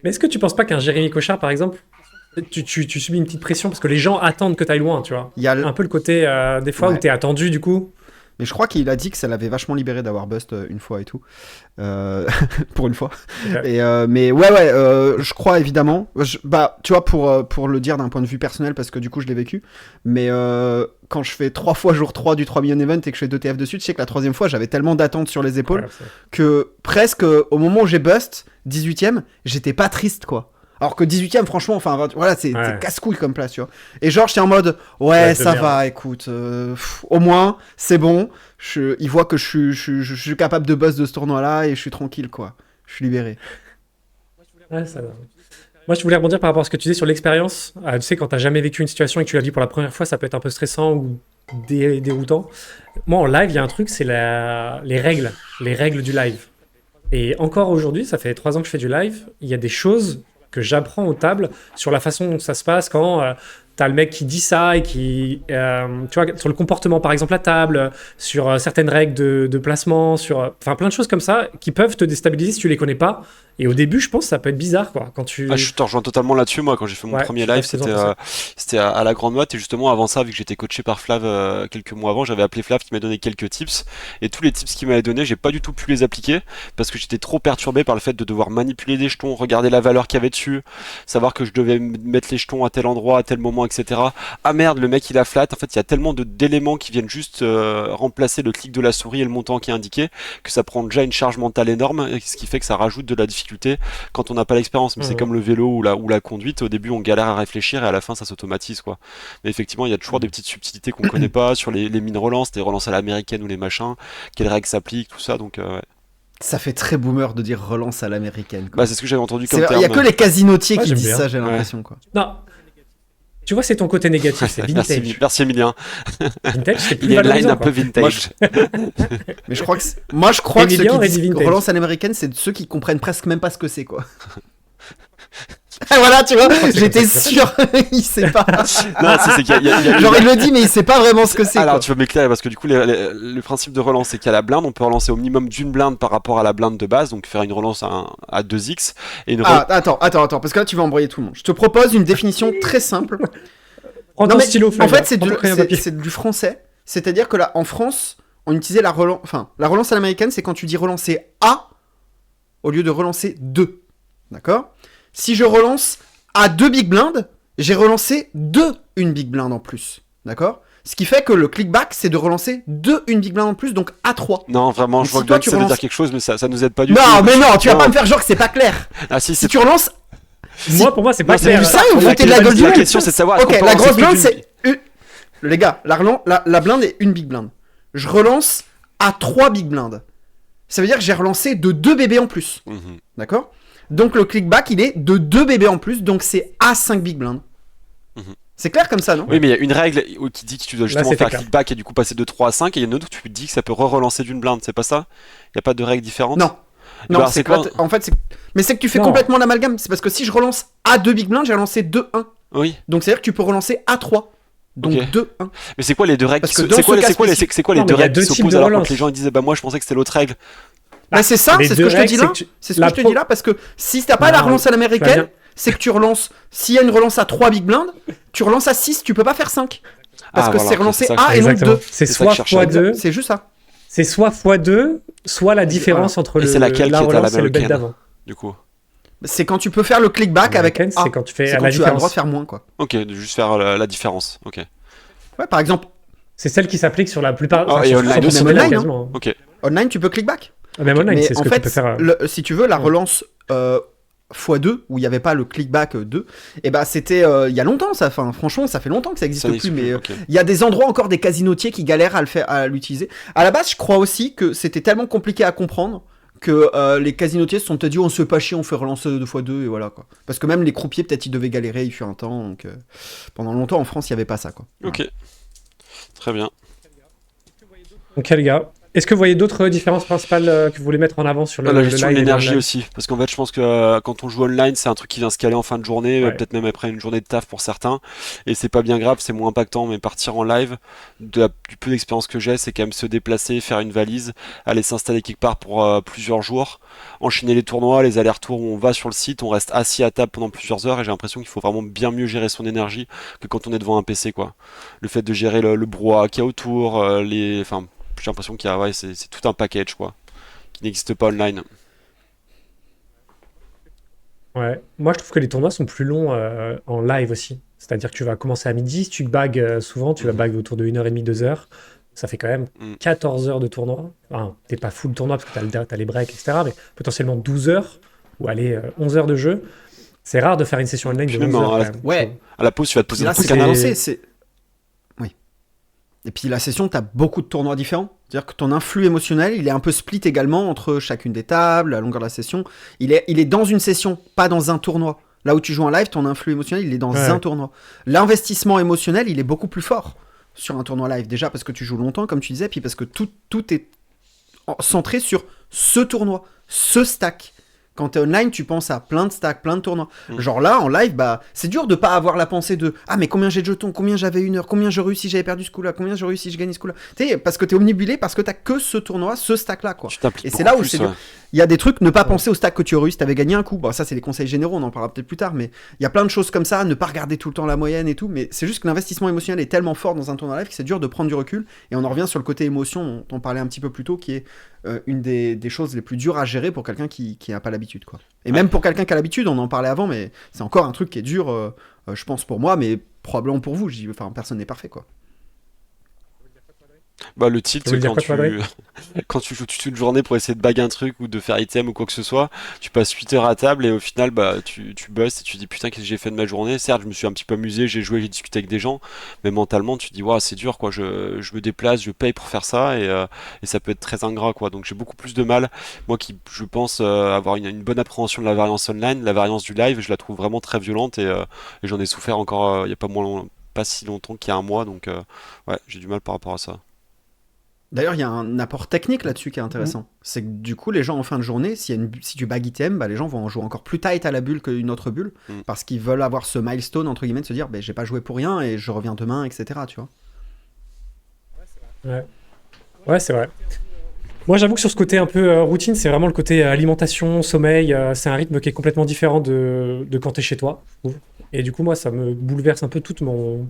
Mais est-ce que tu penses pas qu'un Jérémy Cochard, par exemple, tu subis une petite pression parce que les gens attendent que tu ailles loin, tu vois? Il y a un peu le côté, des fois, où tu es attendu, du coup. Mais je crois qu'il a dit que ça l'avait vachement libéré d'avoir bust une fois et tout. Pour une fois. Okay. Mais je crois évidemment. Tu vois, pour le dire d'un point de vue personnel, parce que du coup je l'ai vécu. Mais quand je fais 3 fois jour 3 du 3 million event et que je fais 2 TF dessus, tu sais que la 3e fois j'avais tellement d'attentes sur les épaules que presque au moment où j'ai bust, 18ème, j'étais pas triste quoi. Alors que 18ème, franchement, enfin, voilà, c'est casse-couille comme place, tu vois. Et genre, j'étais en mode, ça va, écoute, au moins, c'est bon. Il voit que je suis capable de buzz de ce tournoi-là et je suis tranquille, quoi. Je suis libéré. Ouais, ça va. Moi, je voulais rebondir par rapport à ce que tu disais sur l'expérience. Tu sais, quand t'as jamais vécu une situation et que tu la vis pour la première fois, ça peut être un peu stressant ou déroutant. Moi, en live, il y a un truc, c'est les règles du live. Et encore aujourd'hui, ça fait 3 ans que je fais du live, il y a des choses que j'apprends aux tables sur la façon dont ça se passe quand t'as le mec qui dit ça et qui, tu vois, sur le comportement par exemple à table, sur certaines règles de placement, sur, enfin plein de choses comme ça qui peuvent te déstabiliser si tu les connais pas. Et au début, je pense que ça peut être bizarre quoi. Quand tu... je te rejoins totalement là-dessus. Moi, quand j'ai fait mon premier live, c'était à la Grande Motte et justement avant ça, vu que j'étais coaché par Flav quelques mois avant, j'avais appelé Flav qui m'a donné quelques tips et tous les tips qu'il m'avait donné, j'ai pas du tout pu les appliquer parce que j'étais trop perturbé par le fait de devoir manipuler des jetons, regarder la valeur qu'il y avait dessus, savoir que je devais mettre les jetons à tel endroit, à tel moment, etc. Ah merde, le mec il a flat. En fait, il y a tellement d'éléments qui viennent juste remplacer le clic de la souris et le montant qui est indiqué que ça prend déjà une charge mentale énorme, ce qui fait que ça rajoute de la difficulté quand on n'a pas l'expérience. Mais c'est comme le vélo ou la conduite. Au début, on galère à réfléchir et à la fin, ça s'automatise quoi. Mais effectivement, il y a toujours des petites subtilités qu'on connaît pas sur les mines relances, les relances à l'américaine ou les machins, quelles règles s'appliquent, tout ça. Donc ça fait très boomer de dire relance à l'américaine. C'est ce que j'avais entendu comme terme. Il y a que les casinotiers qui disent ça, j'ai l'impression quoi. Non. Tu vois, c'est ton côté négatif, c'est vintage. Merci Emilien. Vintage, c'est plus il y a une line valorisant, un peu vintage. Mais je crois que ceux qui disent relance à l'américaine, c'est ceux qui comprennent presque même pas ce que c'est quoi. Voilà, tu vois, j'étais sûr, il sait pas. Non, c'est qu'il y a genre il le dit, mais il sait pas vraiment ce que c'est. Alors quoi. tu veux m'éclairer parce que du coup le principe de relance c'est qu'à la blinde, on peut relancer au minimum d'une blinde par rapport à la blinde de base, donc faire une relance à 2x et une attends, parce que là tu vas embrouiller tout le monde. Je te propose une définition très simple. Prends ton stylo, en fait, c'est du français, c'est-à-dire que là en France, on utilisait la relance à l'américaine, c'est quand tu dis relancer à au lieu de relancer 2. D'accord ? Si je relance à 2 big blinds, j'ai relancé une big blind en plus. D'accord ? Ce qui fait que le clickback, c'est de relancer une big blind en plus, donc à 3. Non, vraiment, je vois que ça veut dire quelque chose, mais ça nous aide pas du tout. Non, mais non, tu vas pas me faire genre que c'est pas clair. Ah si tu relances... Pour moi, c'est pas clair. C'est ça ou vous foutez de la gueule du La question, c'est de savoir... Ok, la grosse blinde, c'est... Les gars, la blinde est une big blind. Je relance à 3 big blinds. Ça veut dire que j'ai relancé de 2 bébés en plus. D'accord ? Donc le clickback, il est de 2 bébés en plus, donc c'est à 5 big blinds. C'est clair comme ça, non ? Oui, mais il y a une règle qui dit que tu dois justement faire clickback et du coup passer de 3 à 5, et il y a une autre où tu dis que ça peut relancer d'une blinde, c'est pas ça ? Il n'y a pas de règle différente ? Non, c'est quoi ? En fait, mais c'est que tu fais complètement l'amalgame. C'est parce que si je relance à 2 big blinds, j'ai relancé 2-1. Oui. Donc c'est-à-dire que tu peux relancer à 3. Donc 2-1. Mais c'est quoi les deux règles C'est quoi les deux règles qui s'opposent alors quand les gens disaient moi je pensais que c'était l'autre règle ? C'est ça, c'est ce que je te dis là. C'est ce que je te dis là, parce que si t'as pas la relance à l'américaine, c'est que tu relances. S'il y a une relance à 3 big blinds, tu relances à 6, tu peux pas faire 5. Parce que c'est relancé A et non 2. C'est soit x2. C'est juste ça. C'est soit x2, soit la différence entre la relance et le bet d'avant. Du coup. C'est quand tu peux faire le clickback avec American, A. c'est quand tu fais C'est la quand tu as le droit de différence. faire moins, quoi. Ok, de juste faire la différence. Ok. Ouais, par exemple, C'est celle qui s'applique sur la plupart. Ah, et sur online 100% aussi. des Online, mails, quasiment. Ok. online, tu peux clickback. Même online, Mais c'est ce en que fait, tu peux faire. si tu veux, la Ouais. relance x2, où il n'y avait pas le clickback 2, et bah c'était il y a longtemps, ça. Enfin, franchement, ça fait longtemps que ça n'existe Ça plus, n'existe mais ok. il y a des endroits encore, des casinotiers qui galèrent à l'utiliser. À la base, je crois aussi que c'était tellement compliqué à comprendre que les casinotiers se sont dit on se fait pas chier, on fait relancer 2x2 et voilà quoi. Parce que même les croupiers peut-être ils devaient galérer, il fut un temps, donc pendant longtemps en France il y avait pas ça quoi. Ok. Très bien. Ok, les gars. Est-ce que vous voyez d'autres différences principales que vous voulez mettre en avant sur le La gestion de live et l'énergie l'online aussi, parce qu'en fait je pense que quand on joue online c'est un truc qui vient se caler en fin de journée, Ouais. peut-être même après une journée de taf pour certains, et c'est pas bien grave, c'est moins impactant, mais partir en live, du peu d'expérience que j'ai, c'est quand même se déplacer, faire une valise, aller s'installer quelque part pour plusieurs jours, enchaîner les tournois, les allers-retours où on va sur le site, on reste assis à table pendant plusieurs heures, et j'ai l'impression qu'il faut vraiment bien mieux gérer son énergie que quand on est devant un PC quoi. Le fait de gérer le brouhaha qu'il y a autour, enfin j'ai l'impression qu'il y a, ouais, c'est tout un package quoi, qui n'existe pas online. Ouais. Moi, je trouve que les tournois sont plus longs en live aussi. C'est-à-dire que tu vas commencer à midi, si tu bagues souvent, tu vas Mhm. bagues autour de 1h30, 2h. Ça fait quand même Mhm. 14 heures de tournoi. Enfin, t'es pas full tournoi parce que t'as les breaks, etc. Mais potentiellement 12 heures ou allez, 11 heures de jeu. C'est rare de faire une session online de Puis 11 même heures à quand la, même. Ouais. à la pause, tu vas te poser Là un c'est truc c'est- à condensé, c'est oui. Et puis la session, t'as beaucoup de tournois différents. C'est-à-dire que ton influx émotionnel, il est un peu split également entre chacune des tables, la longueur de la session. Il est dans une session, pas dans un tournoi. Là où tu joues en live, ton influx émotionnel, il est dans Ouais. un tournoi. L'investissement émotionnel, il est beaucoup plus fort sur un tournoi live. Déjà parce que tu joues longtemps, comme tu disais, puis parce que tout est centré sur ce tournoi, ce stack. Quand t'es online, tu penses à plein de stacks, plein de tournois. Mm. Genre là, en live, bah, c'est dur de pas avoir la pensée de ah mais combien j'ai de jetons, combien j'avais une heure, combien je réussis, j'avais perdu ce coup-là, combien je réussis, je gagne ce coup-là. Tu sais, parce que t'es omnibulé, parce que t'as que ce tournoi, ce stack-là, quoi. Tu t'impliques Et c'est beaucoup là où plus, c'est ouais. dur. Il y a des trucs, ne pas penser au stack que tu as réussi, t'avais gagné un coup. Bon, ça, c'est les conseils généraux, on en parlera peut-être plus tard, mais il y a plein de choses comme ça, ne pas regarder tout le temps la moyenne et tout, mais c'est juste que l'investissement émotionnel est tellement fort dans un tournoi live que c'est dur de prendre du recul, et on en revient sur le côté émotion dont on parlait un petit peu plus tôt, qui est une des choses les plus dures à gérer pour quelqu'un qui n'a pas l'habitude, quoi. Et même pour quelqu'un qui a l'habitude, on en parlait avant, mais c'est encore un truc qui est dur, je pense pour moi, mais probablement pour vous. Enfin, personne n'est parfait, quoi. Bah, le tilt, Ça veut dire quand quoi, toi, Drake quand tu joues toute une journée pour essayer de baguer un truc ou de faire item ou quoi que ce soit, tu passes 8 heures à table et au final, bah, tu bosses et tu te dis putain, qu'est-ce que j'ai fait de ma journée? Certes, je me suis un petit peu amusé, j'ai joué, j'ai discuté avec des gens, mais mentalement, tu te dis, waouh, c'est dur quoi, je me déplace, je paye pour faire ça et ça peut être très ingrat quoi. Donc j'ai beaucoup plus de mal, moi qui, je pense, avoir une bonne appréhension de la variance online, la variance du live, je la trouve vraiment très violente et j'en ai souffert encore il y a pas si longtemps qu'il y a un mois, donc ouais, j'ai du mal par rapport à ça. D'ailleurs, il y a un apport technique là-dessus qui est intéressant. C'est que du coup, les gens en fin de journée, si tu bagues item, bah, les gens vont en jouer encore plus tight à la bulle qu'une autre bulle, parce qu'ils veulent avoir ce milestone, entre guillemets, de se dire, bah, j'ai pas joué pour rien et je reviens demain, etc. Tu vois. Ouais, c'est vrai. Moi, j'avoue que sur ce côté un peu routine, c'est vraiment le côté alimentation, sommeil. C'est un rythme qui est complètement différent de quand t'es chez toi, je trouve. Et du coup, moi, ça me bouleverse un peu toute mon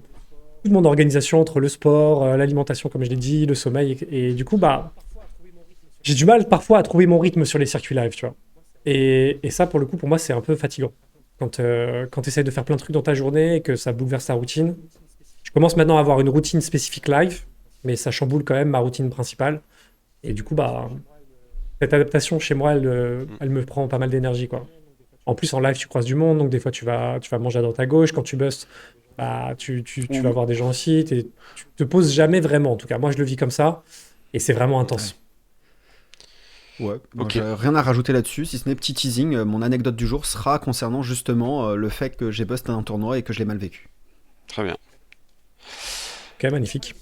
organisation entre le sport, l'alimentation, comme je l'ai dit, le sommeil. Et du coup, bah, j'ai du mal parfois à trouver mon rythme sur les circuits live, tu vois. Et ça, pour le coup, pour moi, c'est un peu fatigant. Quand tu essaies de faire plein de trucs dans ta journée et que ça bouleverse ta routine. Je commence maintenant à avoir une routine spécifique live, mais ça chamboule quand même ma routine principale. Et du coup, bah, cette adaptation chez moi, elle me prend pas mal d'énergie, quoi. En plus, en live, tu croises du monde, donc des fois, tu vas manger à droite à gauche. Quand tu bustes, bah, tu vas voir des gens aussi. Tu te poses jamais vraiment, en tout cas. Moi, je le vis comme ça, et c'est vraiment intense. Ouais, moi, Ok. j'ai rien à rajouter là-dessus, si ce n'est petit teasing. Mon anecdote du jour sera concernant justement le fait que j'ai busté un tournoi et que je l'ai mal vécu. Très bien. Ok, magnifique.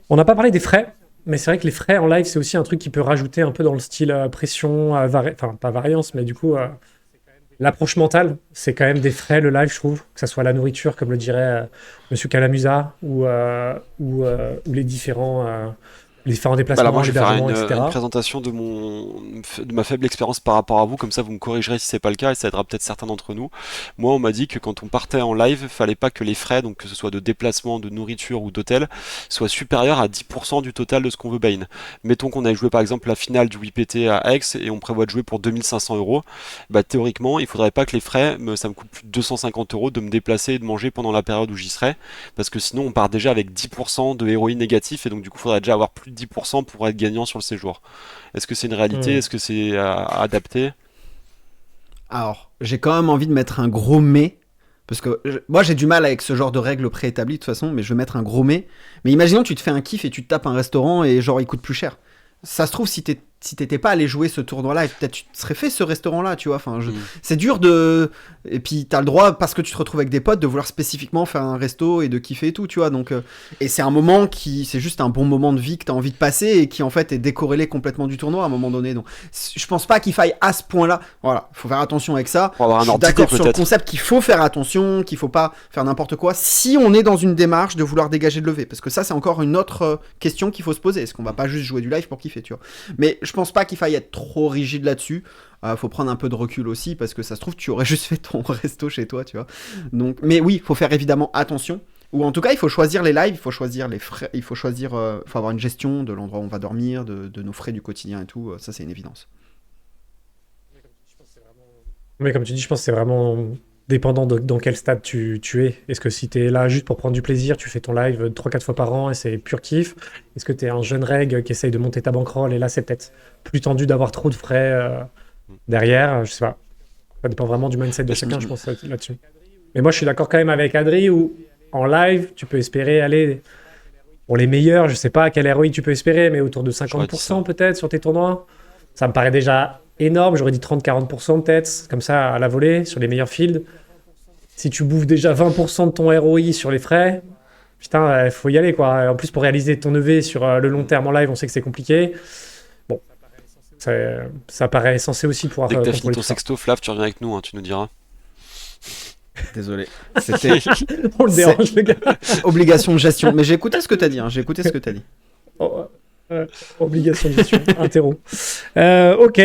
On n'a pas parlé des frais, mais c'est vrai que les frais en live, c'est aussi un truc qui peut rajouter un peu dans le style pression, enfin, pas variance, mais du coup, l'approche mentale, c'est quand même des frais, le live, je trouve, que ça soit la nourriture, comme le dirait Monsieur Calamusa, ou les les différents Bah déplacements, là, moi, je vais faire l'hébergement, une etc. présentation de ma faible expérience par rapport à vous, comme ça vous me corrigerez si c'est pas le cas et ça aidera peut-être certains d'entre nous. Moi, on m'a dit que quand on partait en live, fallait pas que les frais, donc que ce soit de déplacement, de nourriture ou d'hôtel, soient supérieurs à 10% du total de ce qu'on veut buy-in. Mettons qu'on a joué par exemple la finale du WPT à Aix et on prévoit de jouer pour 2500 €. Bah, théoriquement, il faudrait pas que les frais, ça me coûte plus de 250 € de me déplacer et de manger pendant la période où j'y serai, parce que sinon on part déjà avec 10% de ROI négatif et donc du coup, il faudrait déjà avoir plus de 10% pour être gagnant sur le séjour. Est-ce que c'est une réalité? Hmm. Est-ce que c'est adapté? Alors, j'ai quand même envie de mettre un gros mais. Parce que moi, j'ai du mal avec ce genre de règles préétablies de toute façon, mais je vais mettre un gros mais. Mais imaginons, tu te fais un kiff et tu te tapes un restaurant et genre, il coûte plus cher. Ça se trouve, si t'étais pas allé jouer ce tournoi-là, peut-être tu te serais fait ce restaurant-là, tu vois. Enfin, Mm. c'est dur de. Et puis, t'as le droit, parce que tu te retrouves avec des potes, de vouloir spécifiquement faire un resto et de kiffer et tout, tu vois. Donc, et c'est un moment qui. C'est juste un bon moment de vie que t'as envie de passer et qui, en fait, est décorrélé complètement du tournoi à un moment donné. Donc, je pense pas qu'il faille à ce point-là. Voilà, faut faire attention avec ça. Pour avoir un Je suis ordre d'idée, d'accord sur le peut-être. concept qu'il faut faire attention, qu'il faut pas faire n'importe quoi si on est dans une démarche de vouloir dégager de levée. Parce que ça, c'est encore une autre question qu'il faut se poser. Est-ce qu'on va pas juste jouer du live pour kiffer, tu vois. Mais je pense pas qu'il faille être trop rigide là-dessus. Faut prendre un peu de recul aussi parce que ça se trouve, tu aurais juste fait ton resto chez toi, tu vois. Donc, mais oui, il faut faire évidemment attention. Ou en tout cas, il faut choisir les lives, il faut choisir les frais, il faut choisir, faut avoir une gestion de l'endroit où on va dormir, de nos frais du quotidien et tout. Ça, c'est une évidence. Mais comme tu dis, je pense que c'est vraiment dépendant de dans quel stade tu es. Est-ce que si tu es là juste pour prendre du plaisir, tu fais ton live 3-4 fois par an et c'est pur kiff? Est-ce que tu es un jeune reg qui essaye de monter ta bankroll et là c'est peut-être plus tendu d'avoir trop de frais derrière? Je sais pas. Ça dépend vraiment du mindset de Est-ce chacun, que- je pense, là-dessus. Mais moi je suis d'accord quand même avec Adri où en live, tu peux espérer aller pour les meilleurs, je sais pas quel ROI tu peux espérer, mais autour de J'aurais dit 50% ça. peut-être sur tes tournois. Ça me paraît déjà énorme, j'aurais dit 30-40% peut-être, comme ça à la volée, sur les meilleurs fields. Si tu bouffes déjà 20% de ton ROI sur les frais, putain, il faut y aller quoi. En plus, pour réaliser ton EV sur le long terme en live, on sait que c'est compliqué. Bon, ça paraît censé aussi pouvoir Dès que t'as fini contrôler ton tout ça. sexto, Flav, tu reviens avec nous, hein, tu nous diras. Désolé. C'était On le dérange, le gars. obligation de gestion. Mais j'ai écouté ce que t'as dit. J'ai écouté ce que t'as dit. Oh, obligation de gestion, interrompt. Ok.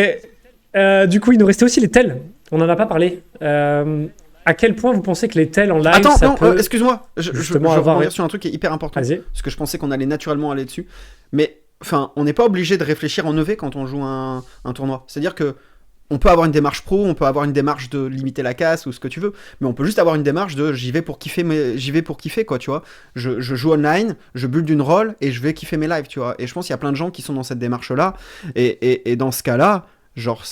Du coup, il nous restait aussi les tels. On n'en a pas parlé. À quel point vous pensez que les tels en live, Attends, ça non, peut... excuse-moi. Je justement veux avoir- revenir sur un truc qui est hyper important. Vas-y. Parce que je pensais qu'on allait naturellement aller dessus. Mais, enfin, on n'est pas obligé de réfléchir en EV quand on joue un tournoi. C'est-à-dire que on peut avoir une démarche pro, on peut avoir une démarche de limiter la casse ou ce que tu veux, mais on peut juste avoir une démarche de j'y vais pour kiffer, quoi, tu vois. Je joue online, je build une rôle et je vais kiffer mes lives, tu vois. Et je pense qu'il y a plein de gens qui sont dans cette démarche-là. Et dans ce cas-là, genre,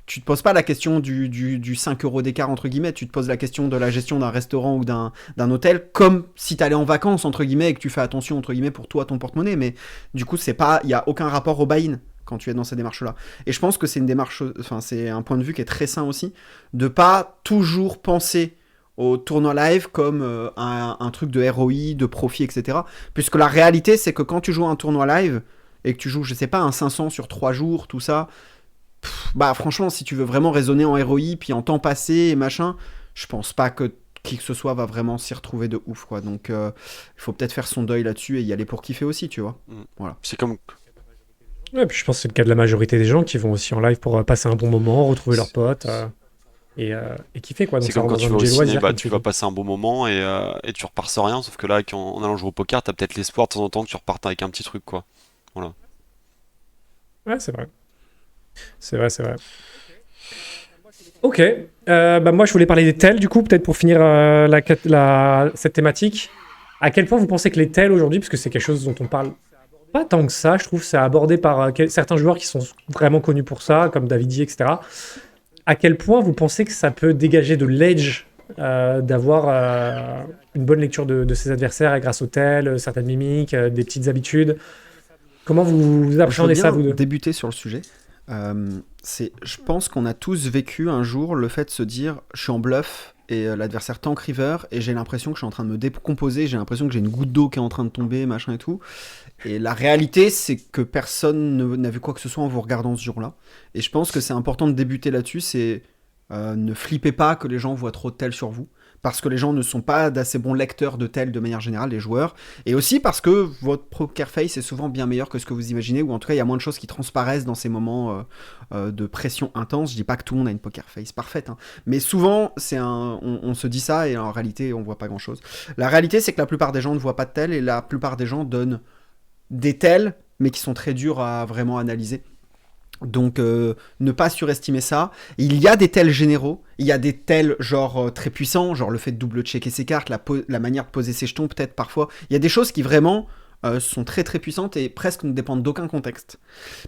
tu te poses pas la question du 5 € d'écart, entre guillemets, tu te poses la question de la gestion d'un restaurant ou d'un hôtel, comme si t'allais en vacances, entre guillemets, et que tu fais attention, entre guillemets, pour toi, ton porte-monnaie. Mais du coup, il y a aucun rapport au buy-in quand tu es dans cette démarche-là. Et je pense que c'est une démarche, enfin, c'est un point de vue qui est très sain aussi, de pas toujours penser au tournoi live comme un truc de ROI, de profit, etc. Puisque la réalité, c'est que quand tu joues un tournoi live et que tu joues, je sais pas, un 500 sur 3 jours, tout ça, bah franchement, si tu veux vraiment raisonner en ROI, puis en temps passé et machin, je pense pas que qui que ce soit va vraiment s'y retrouver de ouf, quoi. Donc, il faut peut-être faire son deuil là-dessus et y aller pour kiffer aussi, tu vois. C'est comme. Ouais, puis je pense que c'est le cas de la majorité des gens qui vont aussi en live pour passer un bon moment, retrouver leurs potes et kiffer quoi. Donc C'est ça comme rentre quand dans tu vas un au budget ciné, loisir, bah, comme tu tu vas dis. passer un bon moment et tu repars sans rien, sauf que là, en allant jouer au poker, t'as peut-être l'espoir de temps en temps que tu repartes avec un petit truc, quoi. Ouais, c'est vrai. C'est vrai. Ok. Bah moi, je voulais parler des tels, du coup, peut-être pour finir cette thématique. À quel point vous pensez que les tels aujourd'hui, parce que c'est quelque chose dont on parle pas tant que ça, je trouve, c'est abordé par certains joueurs qui sont vraiment connus pour ça, comme Davidi, etc. À quel point vous pensez que ça peut dégager de l'edge d'avoir une bonne lecture de ses adversaires grâce au tel, certaines mimiques, des petites habitudes? Comment vous Je veux appréhendez bien ça, vous deux? débuter sur le sujet. Je pense qu'on a tous vécu un jour le fait de se dire je suis en bluff et l'adversaire tank river et j'ai l'impression que je suis en train de me décomposer, j'ai l'impression que j'ai une goutte d'eau qui est en train de tomber, machin et tout. Et la réalité, c'est que personne n'a vu quoi que ce soit en vous regardant ce jour-là. Et je pense que c'est important de débuter là-dessus, c'est ne flippez pas que les gens voient trop de tel sur vous. parce que les gens ne sont pas d'assez bons lecteurs de tel de manière générale, les joueurs, et aussi parce que votre poker face est souvent bien meilleur que ce que vous imaginez, ou en tout cas il y a moins de choses qui transparaissent dans ces moments de pression intense. Je dis pas que tout le monde a une poker face parfaite, hein, mais souvent on se dit ça et en réalité on voit pas grand chose. La réalité c'est que la plupart des gens ne voient pas de tel, et la plupart des gens donnent des tels, mais qui sont très durs à vraiment analyser. Donc ne pas surestimer ça. Il y a des tels généraux, il y a des tels genre très puissants, genre le fait de double-checker ses cartes, la manière de poser ses jetons peut-être parfois. Il y a des choses qui vraiment sont très très puissantes et presque ne dépendent d'aucun contexte.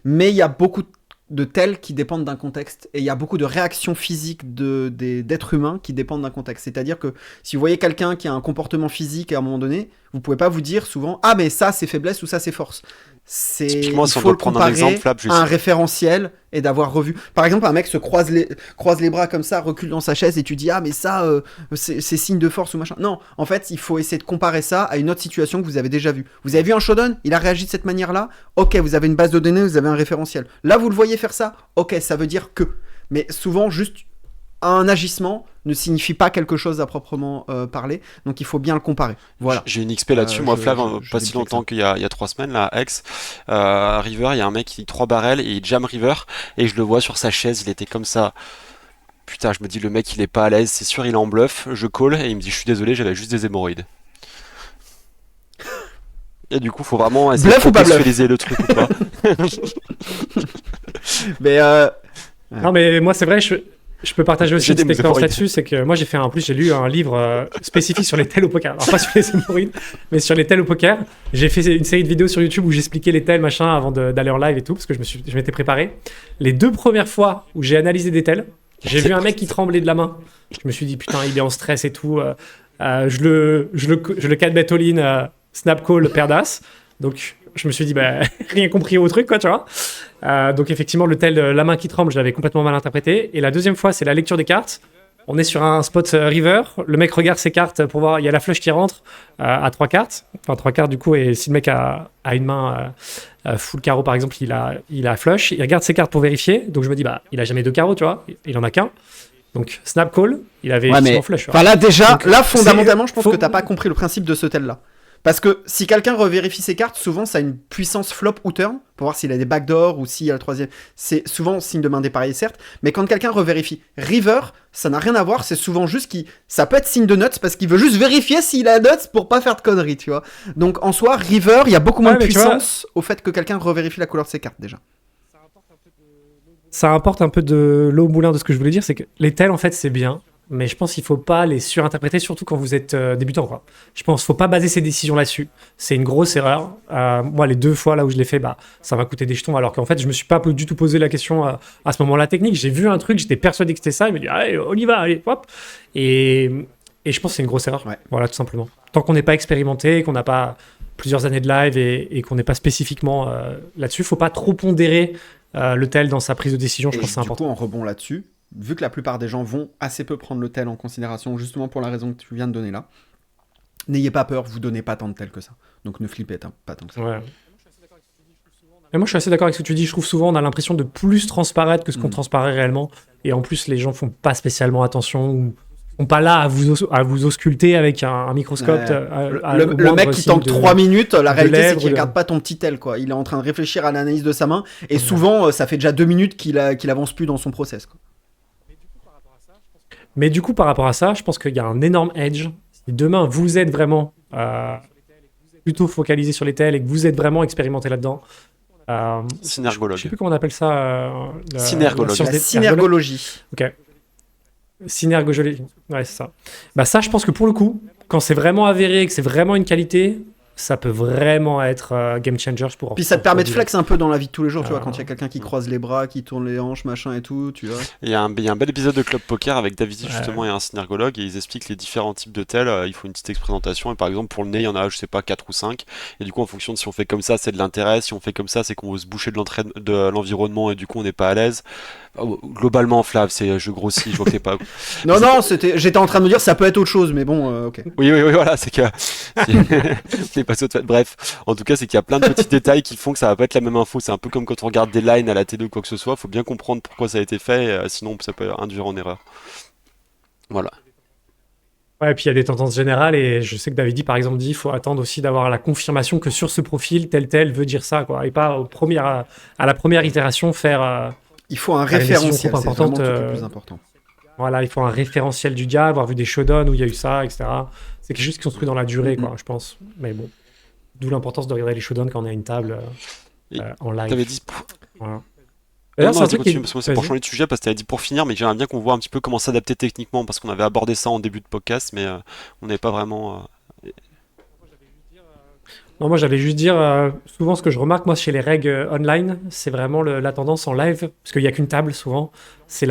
Mais il y a beaucoup de tels qui dépendent d'un contexte, et il y a beaucoup de réactions physiques d'êtres humains qui dépendent d'un contexte. C'est-à-dire que si vous voyez quelqu'un qui a un comportement physique à un moment donné, vous pouvez pas vous dire souvent « Ah mais ça c'est faiblesse ou ça c'est force ». Typiquement, Il si on faut doit le prendre un comparer exemple, Flap, à un référentiel et d'avoir revu. Par exemple, un mec se croise les bras comme ça, recule dans sa chaise et tu dis ah mais ça c'est signe de force ou machin. Non, en fait, il faut essayer de comparer ça à une autre situation que vous avez déjà vue. Vous avez vu un showdown, il a réagi de cette manière-là. Ok, vous avez une base de données, vous avez un référentiel. Là, vous le voyez faire ça. Ok, ça veut dire que. Mais souvent, juste un agissement ne signifie pas quelque chose à proprement parler, donc il faut bien le comparer. Voilà. J'ai une XP là-dessus, moi, Flav, pas si longtemps qu'il y a 3 semaines, là, à Aix, à River, il y a un mec qui dit 3 barrels et il jam River, et je le vois sur sa chaise, il était comme ça. Putain, je me dis, le mec, il est pas à l'aise, c'est sûr, il est en bluff, je call, et il me dit, je suis désolé, j'avais juste des hémorroïdes. Et du coup, faut vraiment essayer bluff de ou pas contextualiser le truc ou pas. Mais Non, mais moi, c'est vrai, je peux partager aussi J'ai une petite des expérience hémorroïdes. là-dessus. C'est que moi, j'ai lu un livre spécifique sur les tels au poker. Alors, pas sur les hémorroïdes, mais sur les tels au poker. J'ai fait une série de vidéos sur YouTube où j'expliquais les tels, machin, avant d'aller en live et tout, parce que je m'étais préparé. Les 2 premières fois où j'ai analysé des tels, j'ai vu un mec qui tremblait de la main. Je me suis dit, putain, il est en stress et tout. Je le 4-bet all-in, snap call, paire d'as. Donc, je me suis dit, bah, rien compris au truc, quoi, tu vois. Donc, effectivement, le tel, la main qui tremble, je l'avais complètement mal interprété. Et la deuxième fois, c'est la lecture des cartes. On est sur un spot river. Le mec regarde ses cartes pour voir. Il y a la flush qui rentre à 3 cartes. Enfin, 3 cartes, du coup. Et si le mec a une main full carreau, par exemple, il a flush. Il regarde ses cartes pour vérifier. Donc, je me dis, bah, il a jamais 2 carreaux, tu vois. Il en a qu'un. Donc, snap call, il avait effectivement flush. Enfin, là, déjà, Donc, fondamentalement, je pense que t'as pas compris le principe de ce tel-là. Parce que si quelqu'un revérifie ses cartes, souvent ça a une puissance flop ou turn, pour voir s'il a des backdoors ou s'il y a le troisième. C'est souvent signe de main dépareillée, certes, mais quand quelqu'un revérifie river, ça n'a rien à voir, c'est souvent juste ça peut être signe de nuts parce qu'il veut juste vérifier s'il a nuts pour pas faire de conneries, tu vois. Donc en soi, river, il y a beaucoup moins de puissance au fait que quelqu'un revérifie la couleur de ses cartes déjà. Ça apporte un peu de l'eau au moulin de ce que je voulais dire, c'est que les tels, en fait, c'est bien. Mais je pense qu'il ne faut pas les surinterpréter, surtout quand vous êtes débutant, quoi. Je pense qu'il ne faut pas baser ses décisions là-dessus. C'est une grosse erreur. Moi, les 2 fois là où je l'ai fait, bah, ça m'a coûté des jetons, alors qu'en fait, je ne me suis pas du tout posé la question à ce moment-là technique. J'ai vu un truc, j'étais persuadé que c'était ça. Il m'a dit, allez, on y va, allez, hop. Et je pense que c'est une grosse erreur. Ouais. Voilà, tout simplement. Tant qu'on n'est pas expérimenté, qu'on n'a pas plusieurs années de live et qu'on n'est pas spécifiquement là-dessus, il ne faut pas trop pondérer le tel dans sa prise de décision. Je pense que c'est important. Du coup, en rebond là-dessus, vu que la plupart des gens vont assez peu prendre le tel en considération, justement pour la raison que tu viens de donner là, n'ayez pas peur, vous donnez pas tant de tel que ça. Donc ne flippez pas tant que ça. Ouais. Et moi, je suis assez d'accord avec ce que tu dis. Je trouve souvent on a l'impression de plus transparaître que ce qu'on transparaît réellement. Et en plus, les gens font pas spécialement attention ou sont pas là à vous ausculter avec un microscope. Le mec qui tente 3 minutes, la réalité c'est qu'il regarde pas ton petit tel, quoi. Il est en train de réfléchir à l'analyse de sa main et souvent ça fait déjà 2 minutes qu'il avance plus dans son process, quoi. Mais du coup, par rapport à ça, je pense qu'il y a un énorme edge. Si demain, vous êtes vraiment plutôt focalisé sur les tels et que vous êtes vraiment expérimenté là-dedans. Synergologue. Je sais plus comment on appelle ça. Synergologue. La synergologie. Ok. Synergologie. Ouais, c'est ça. Bah ça, je pense que pour le coup, quand c'est vraiment avéré, que c'est vraiment une qualité, ça peut vraiment être game changer pour. Puis ça te permet de flex un peu dans la vie de tous les jours, tu vois, quand il y a quelqu'un qui croise les bras, qui tourne les hanches, machin et tout, tu vois. Il y a un bel épisode de Club Poker avec Davidi justement et un synergologue, et ils expliquent les différents types de tels. Il faut une petite présentation, et par exemple pour le nez, il y en a, je sais pas, 4 ou 5, et du coup en fonction de si on fait comme ça, c'est de l'intérêt, si on fait comme ça, c'est qu'on veut se boucher de l'environnement et du coup on n'est pas à l'aise. Globalement, Flav, je grossis, je vois que t'es pas. Non, j'étais en train de me dire ça peut être autre chose, mais bon, ok. Oui, voilà, c'est que. C'est pas ça. Bref, en tout cas, c'est qu'il y a plein de petits détails qui font que ça va pas être la même info. C'est un peu comme quand on regarde des lines à la télé ou quoi que ce soit. Faut bien comprendre pourquoi ça a été fait, sinon ça peut induire en erreur. Voilà. Ouais, et puis il y a des tendances générales et je sais que Davidi par exemple dit il faut attendre aussi d'avoir la confirmation que sur ce profil tel veut dire ça quoi et pas à la première itération faire Il faut un faire une décision référentiel, trop c'est vraiment importante. le truc le plus important. Voilà, il faut un référentiel du gars, avoir vu des showdowns où il y a eu ça, etc. C'est quelque chose qui se construit dans la durée quoi, je pense. Mais bon, d'où l'importance de regarder les showdowns quand on a une table en live. T'avais dit. Voilà. Non, D'ailleurs, c'est un vas-y, truc qui continue, parce que moi, c'est pour vas-y. changer de sujet, parce que t'avais dit pour finir, mais j'aimerais bien qu'on voit un petit peu comment s'adapter techniquement, parce qu'on avait abordé ça en début de podcast, mais on n'avait pas vraiment. Non, moi j'allais juste dire, souvent ce que je remarque moi chez les règles online, c'est vraiment la tendance en live, parce qu'il n'y a qu'une table souvent, c'est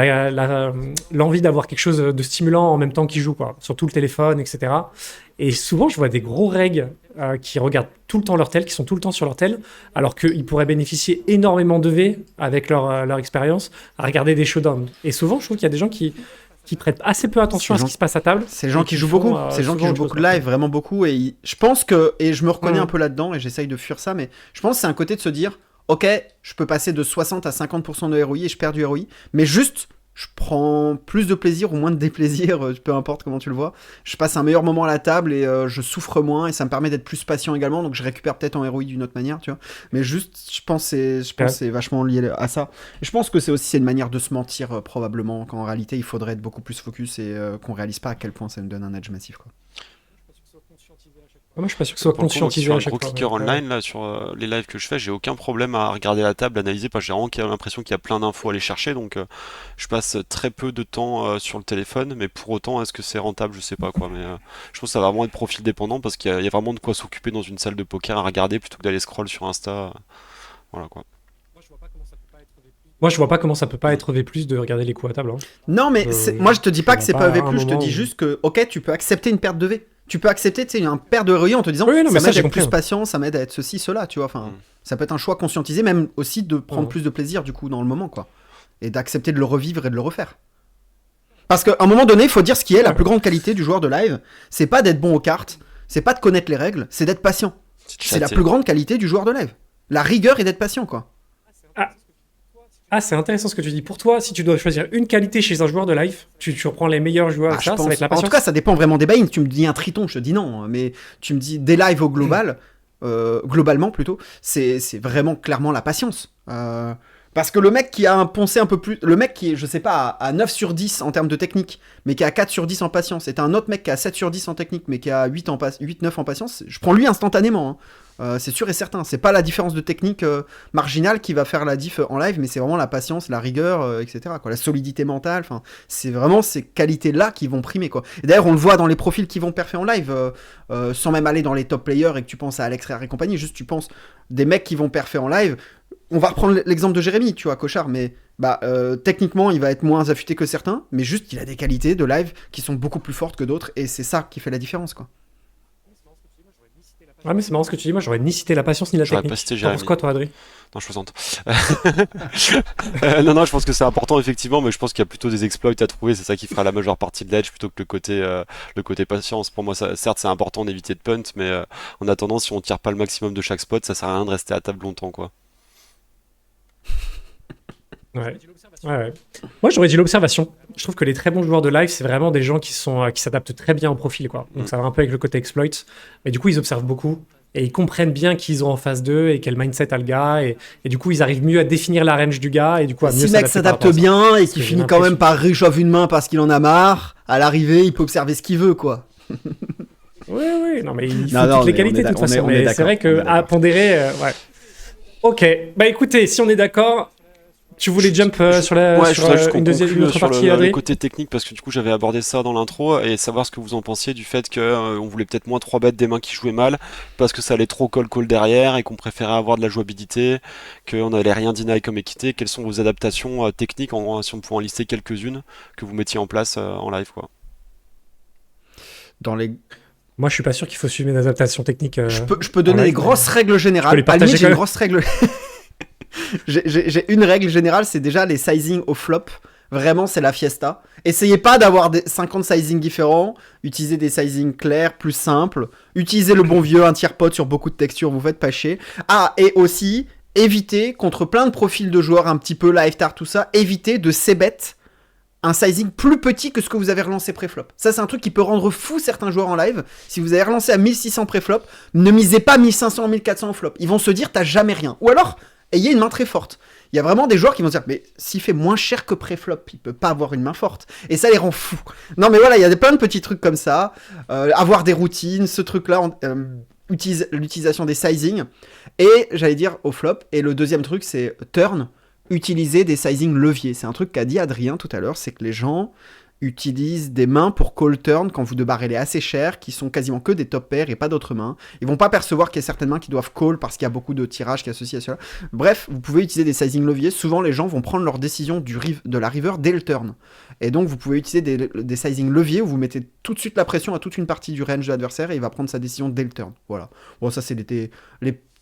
l'envie d'avoir quelque chose de stimulant en même temps qu'ils jouent, quoi, surtout le téléphone, etc. Et souvent je vois des gros règles qui regardent tout le temps leur tel, qui sont tout le temps sur leur tel, alors qu'ils pourraient bénéficier énormément de V avec leur expérience à regarder des showdowns. Et souvent je trouve qu'il y a des gens qui prêtent assez peu attention à ce qui se passe à table. C'est les gens et qui qui jouent font, beaucoup, c'est les gens qui souvent jouent autre chose, beaucoup de quoi. live, vraiment beaucoup, et je pense que, et je me reconnais Mm. un peu là-dedans, et j'essaye de fuir ça, mais je pense que c'est un côté de se dire, ok, je peux passer de 60 à 50% de ROI et je perds du ROI, mais juste, je prends plus de plaisir ou moins de déplaisir, peu importe comment tu le vois, je passe un meilleur moment à la table et je souffre moins, et ça me permet d'être plus patient également, donc je récupère peut-être en ROI d'une autre manière, tu vois, mais juste, je pense que c'est vachement lié à ça. Et je pense que c'est une manière de se mentir, probablement, quand en réalité, il faudrait être beaucoup plus focus et qu'on réalise pas à quel point ça nous donne un edge massif, quoi. Moi je suis pas sûr que ce soit Pour le coup, moi qui suis conscientisé un à chaque gros fois. clicker Ouais. online, là, sur les lives que je fais, j'ai aucun problème à regarder la table, analyser, parce que j'ai vraiment l'impression qu'il y a plein d'infos à aller chercher, donc je passe très peu de temps sur le téléphone, mais pour autant, est-ce que c'est rentable? Je sais pas, quoi, mais je pense que ça va vraiment être profil dépendant, parce qu'il y a vraiment de quoi s'occuper dans une salle de poker à regarder, plutôt que d'aller scroll sur Insta, voilà, quoi. Moi, je vois pas comment ça peut pas Mm. être V+, de regarder les coups à table. Hein. Non, mais moi je te dis pas que c'est pas à un EV+, je te moment dis où- juste que, ok, tu peux accepter une perte de V. Tu peux accepter, tu sais, un perte de ROI en te disant, Oui, non, mais ça ça, m'aide à j'ai être compris, plus hein. patient, ça m'aide à être ceci, cela, tu vois. Enfin, Mm. ça peut être un choix conscientisé, même aussi de prendre Ouais. plus de plaisir, du coup, dans le moment, quoi. Et d'accepter de le revivre et de le refaire. Parce qu'à un moment donné, il faut dire ce qui est la Ouais. plus grande qualité du joueur de live, c'est pas d'être bon aux cartes, c'est pas de connaître les règles, c'est d'être patient. C'est la plus grande qualité du joueur de live. La rigueur et d'être patient, quoi. Ah, c'est intéressant ce que tu dis. Pour toi, si tu dois choisir une qualité chez un joueur de live, tu reprends les meilleurs joueurs, Ah, ça va être la en patience. tout cas, ça dépend vraiment des buy-ins. Tu me dis un triton, je te dis non. Mais tu me dis des lives au global, globalement plutôt, c'est vraiment clairement la patience. Parce que le mec qui a un poncé un peu plus. Le mec qui est, je sais pas, à 9 sur 10 en termes de technique, mais qui a 4 sur 10 en patience, et t'as un autre mec qui a 7 sur 10 en technique, mais qui a 8-9 en patience, je prends lui instantanément. Hein. C'est sûr et certain. C'est pas la différence de technique marginale qui va faire la diff en live, mais c'est vraiment la patience, la rigueur, etc. Quoi. La solidité mentale. Enfin, c'est vraiment ces qualités-là qui vont primer. Quoi. Et d'ailleurs, on le voit dans les profils qui vont perfer en live, sans même aller dans les top players et que tu penses à Alex Rare et compagnie. Juste, tu penses des mecs qui vont perfer en live. On va reprendre l'exemple de Jérémy, tu vois, Cochard, mais techniquement, il va être moins affûté que certains, mais juste, il a des qualités de live qui sont beaucoup plus fortes que d'autres, et c'est ça qui fait la différence, quoi. Ouais, mais c'est marrant ce que tu dis. Moi, j'aurais ni cité la patience ni la J'aurais technique. pas cité T'en penses Jérémy. quoi, toi, Adri? Non, je plaisante. Non, je pense que c'est important, effectivement, mais je pense qu'il y a plutôt des exploits à trouver, c'est ça qui fera la majeure partie de l'edge plutôt que le côté patience. Pour moi, ça, certes, c'est important d'éviter de punt, mais en attendant, si on tire pas le maximum de chaque spot, ça sert à rien de rester à table longtemps, quoi. Ouais. Ouais. Moi, j'aurais dit l'observation. Je trouve que les très bons joueurs de live, c'est vraiment des gens qui s'adaptent très bien au profil, quoi. Donc, ça va un peu avec le côté exploit. Mais du coup, ils observent beaucoup et ils comprennent bien qui ils ont en face d'eux et quel mindset a le gars. Et du coup, ils arrivent mieux à définir la range du gars et du coup, à mieux Si le mec s'adapter par s'adapte rapport à ça. bien et Parce qu'il que j'ai finit quand même l'impression- par réchauffer une main parce qu'il en a marre, à l'arrivée, il peut observer ce qu'il veut, quoi. Oui, non, mais il faut Non, non, toutes les mais qualités de toute façon. on est Mais d'accord, c'est vrai on est que d'accord. à pondérer, ouais. Ok, bah écoutez, si on est d'accord, tu voulais jump sur Ouais, je sur, voudrais juste qu'on une conclue autre sur partie, le Adri. côté technique parce que du coup j'avais abordé ça dans l'intro et savoir ce que vous en pensiez du fait que on voulait peut-être moins 3 bêtes des mains qui jouaient mal parce que ça allait trop call derrière et qu'on préférait avoir de la jouabilité, qu'on n'allait rien deny comme équité. Quelles sont vos adaptations techniques, si on pouvait en lister quelques-unes que vous mettiez en place en live, quoi. Dans les... Moi, je suis pas sûr qu'il faut suivre une adaptation technique. Je peux donner en des live, grosses règles peux générales. les À la partager limite, j'ai quand une même. grosse règle. J'ai une règle générale, c'est déjà les sizing au flop. Vraiment, c'est la fiesta. Essayez pas d'avoir 50 sizing différents. Utilisez des sizing clairs, plus simples. Utilisez le bon vieux, un tiers pot sur beaucoup de textures, vous faites pas chier. Ah, et aussi, évitez, contre plein de profils de joueurs un petit peu live tard, tout ça, évitez de c-bet un sizing plus petit que ce que vous avez relancé pré-flop. Ça, c'est un truc qui peut rendre fou certains joueurs en live. Si vous avez relancé à 1600 pré-flop, ne misez pas 1500, 1400 en flop. Ils vont se dire, t'as jamais rien. Ou alors, ayez une main très forte. Il y a vraiment des joueurs qui vont se dire, mais s'il fait moins cher que pré-flop, il peut pas avoir une main forte. Et ça les rend fous. Non, mais voilà, il y a plein de petits trucs comme ça. Avoir des routines, ce truc-là, l'utilisation des sizing. Et j'allais dire au flop. Et le deuxième truc, c'est turn. Utiliser des sizing leviers. C'est un truc qu'a dit Adrien tout à l'heure, c'est que les gens utilisent des mains pour call turn quand vous de barrel est assez cher, qui sont quasiment que des top pairs et pas d'autres mains. Ils vont pas percevoir qu'il y a certaines mains qui doivent call parce qu'il y a beaucoup de tirages qui associent à cela. Bref, vous pouvez utiliser des sizing leviers. Souvent, les gens vont prendre leur décision de la river dès le turn. Et donc, vous pouvez utiliser des sizing leviers où vous mettez tout de suite la pression à toute une partie du range de l'adversaire et il va prendre sa décision dès le turn. Voilà. Bon, ça, c'est les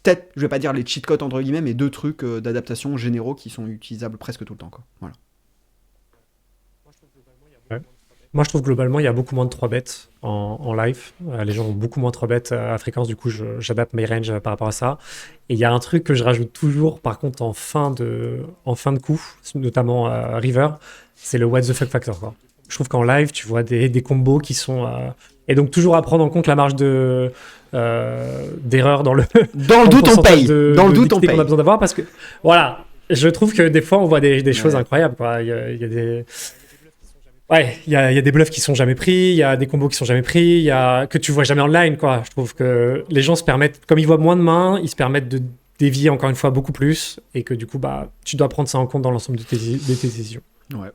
peut-être, je vais pas dire les cheat codes entre guillemets, mais 2 trucs d'adaptation généraux qui sont utilisables presque tout le temps, quoi. Voilà. Ouais. Moi, je trouve globalement, il y a beaucoup moins de 3-bet en live. Les gens ont beaucoup moins de 3-bet à fréquence, du coup, j'adapte mes ranges par rapport à ça. Et il y a un truc que je rajoute toujours, par contre, en fin de coup, notamment river, c'est le what the fuck factor, quoi. Je trouve qu'en live, tu vois des combos qui sont... Et donc, toujours à prendre en compte la marge d'erreur dans le doute, on paye. Dans le doute, on paye. Qu'on a besoin d'avoir parce que, voilà, je trouve que des fois, on voit des choses incroyables, quoi. Il y a des... Ouais, il y a des bluffs qui sont jamais pris, il y a des combos qui sont jamais pris, que tu vois jamais en ligne, quoi. Je trouve que les gens se permettent, comme ils voient moins de mains, ils se permettent de dévier encore une fois beaucoup plus et que du coup, tu dois prendre ça en compte dans l'ensemble de tes décisions. Ouais.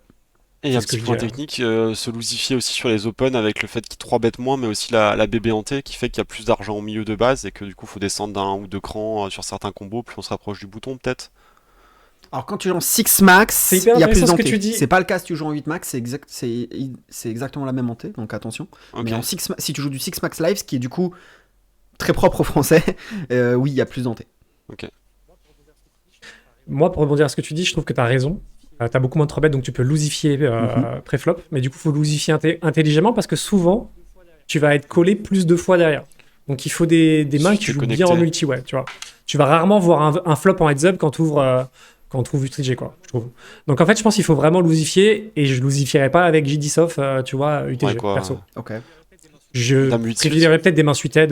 Et un petit point technique, se loosifier aussi sur les open avec le fait qu'il 3 bet moins, mais aussi la BB en T qui fait qu'il y a plus d'argent au milieu de base et que du coup, il faut descendre d'un ou 2 crans sur certains combos, plus on se rapproche du bouton peut-être. Alors quand tu joues en 6 max, il y a plus d'enté. C'est pas le cas si tu joues en 8 max, c'est exactement la même enté, donc attention. Okay. Mais en 6, si tu joues du 6 max live, ce qui est du coup très propre aux Français, oui, il y a plus d'enté. Ok. Moi, pour rebondir à ce que tu dis, je trouve que tu as raison. T'as beaucoup moins de 3-bet, donc tu peux loosifier pré-flop, mais du coup, il faut loosifier intelligemment parce que souvent, tu vas être collé plus de fois derrière. Donc, il faut des mains qui jouent bien en multi, ouais, tu vois. Tu vas rarement voir un flop en heads-up quand tu ouvres UTG, quoi, je trouve. Donc, en fait, je pense qu'il faut vraiment loosifier et je loosifierai pas avec JD Soft, tu vois, UTG, perso. Ok. Je privilégierais peut-être des mains suited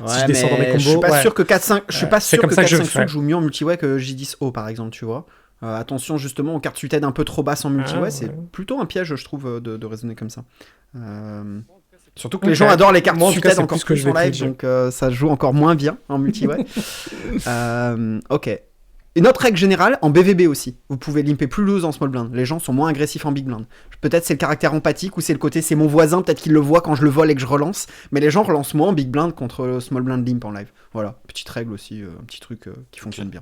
si je descends dans mes combos. Je suis pas sûr que 4-5 suites joue mieux en multi-way que J10O, par exemple, tu vois. Attention justement aux cartes suited un peu trop basses en multi-way, c'est plutôt un piège je trouve de raisonner comme ça. Surtout que les gens adorent les cartes suited encore plus en live, donc ça joue encore moins bien en multi-way. Ok. Une autre règle générale, en BVB aussi, vous pouvez limper plus loose en small blind. Les gens sont moins agressifs en big blind. Peut-être c'est le caractère empathique ou c'est le côté c'est mon voisin, peut-être qu'il le voit quand je le vole et que je relance, mais les gens relancent moins en big blind contre le small blind limp en live. Voilà, petite règle aussi, un petit truc qui fonctionne bien.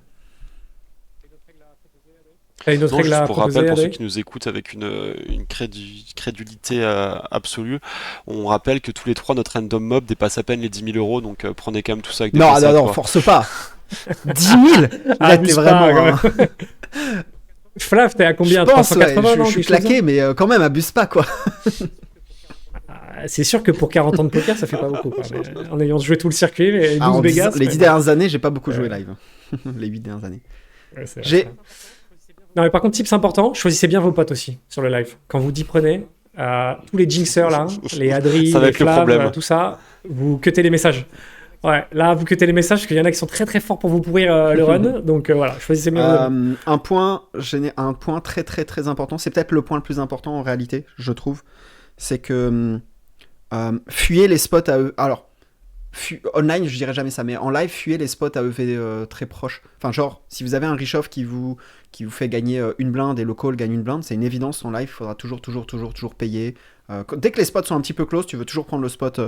Non, juste pour rappel, pour ceux qui nous écoutent avec une crédulité absolue, on rappelle que tous les 3, notre random mob dépasse à peine les 10 000 euros, donc prenez quand même tout ça avec des pincettes. Non, force pas. 10 000 là, t'es vraiment... Flav, t'es à combien? Je pense, 380, je suis claqué, mais quand même, abuse pas, quoi. C'est sûr que pour 40 ans de poker, ça fait pas beaucoup, quoi. Mais en ayant joué tout le circuit, les 12 Vegas... Les 10 dernières années, j'ai pas beaucoup joué live. Les 8 dernières années. Ouais, Non, mais par contre, tips important, choisissez bien vos potes aussi sur le live. Quand vous y prenez, tous les jinxers là, les Adri, les Flav, tout ça, vous cuttez les messages. Ouais, là, vous cuttez les messages parce qu'il y en a qui sont très très forts pour vous pourrir le run. Donc voilà, choisissez bien. Un point très très très important, c'est peut-être le point le plus important en réalité, je trouve, c'est que fuyez les spots à eux. Alors, online, je dirais jamais ça, mais en live, fuyez les spots à EV très proches. Enfin, genre, si vous avez un Richoff qui vous fait gagner une blinde et le call gagne une blinde, c'est une évidence. En live, il faudra toujours payer. Dès que les spots sont un petit peu close, tu veux toujours prendre le spot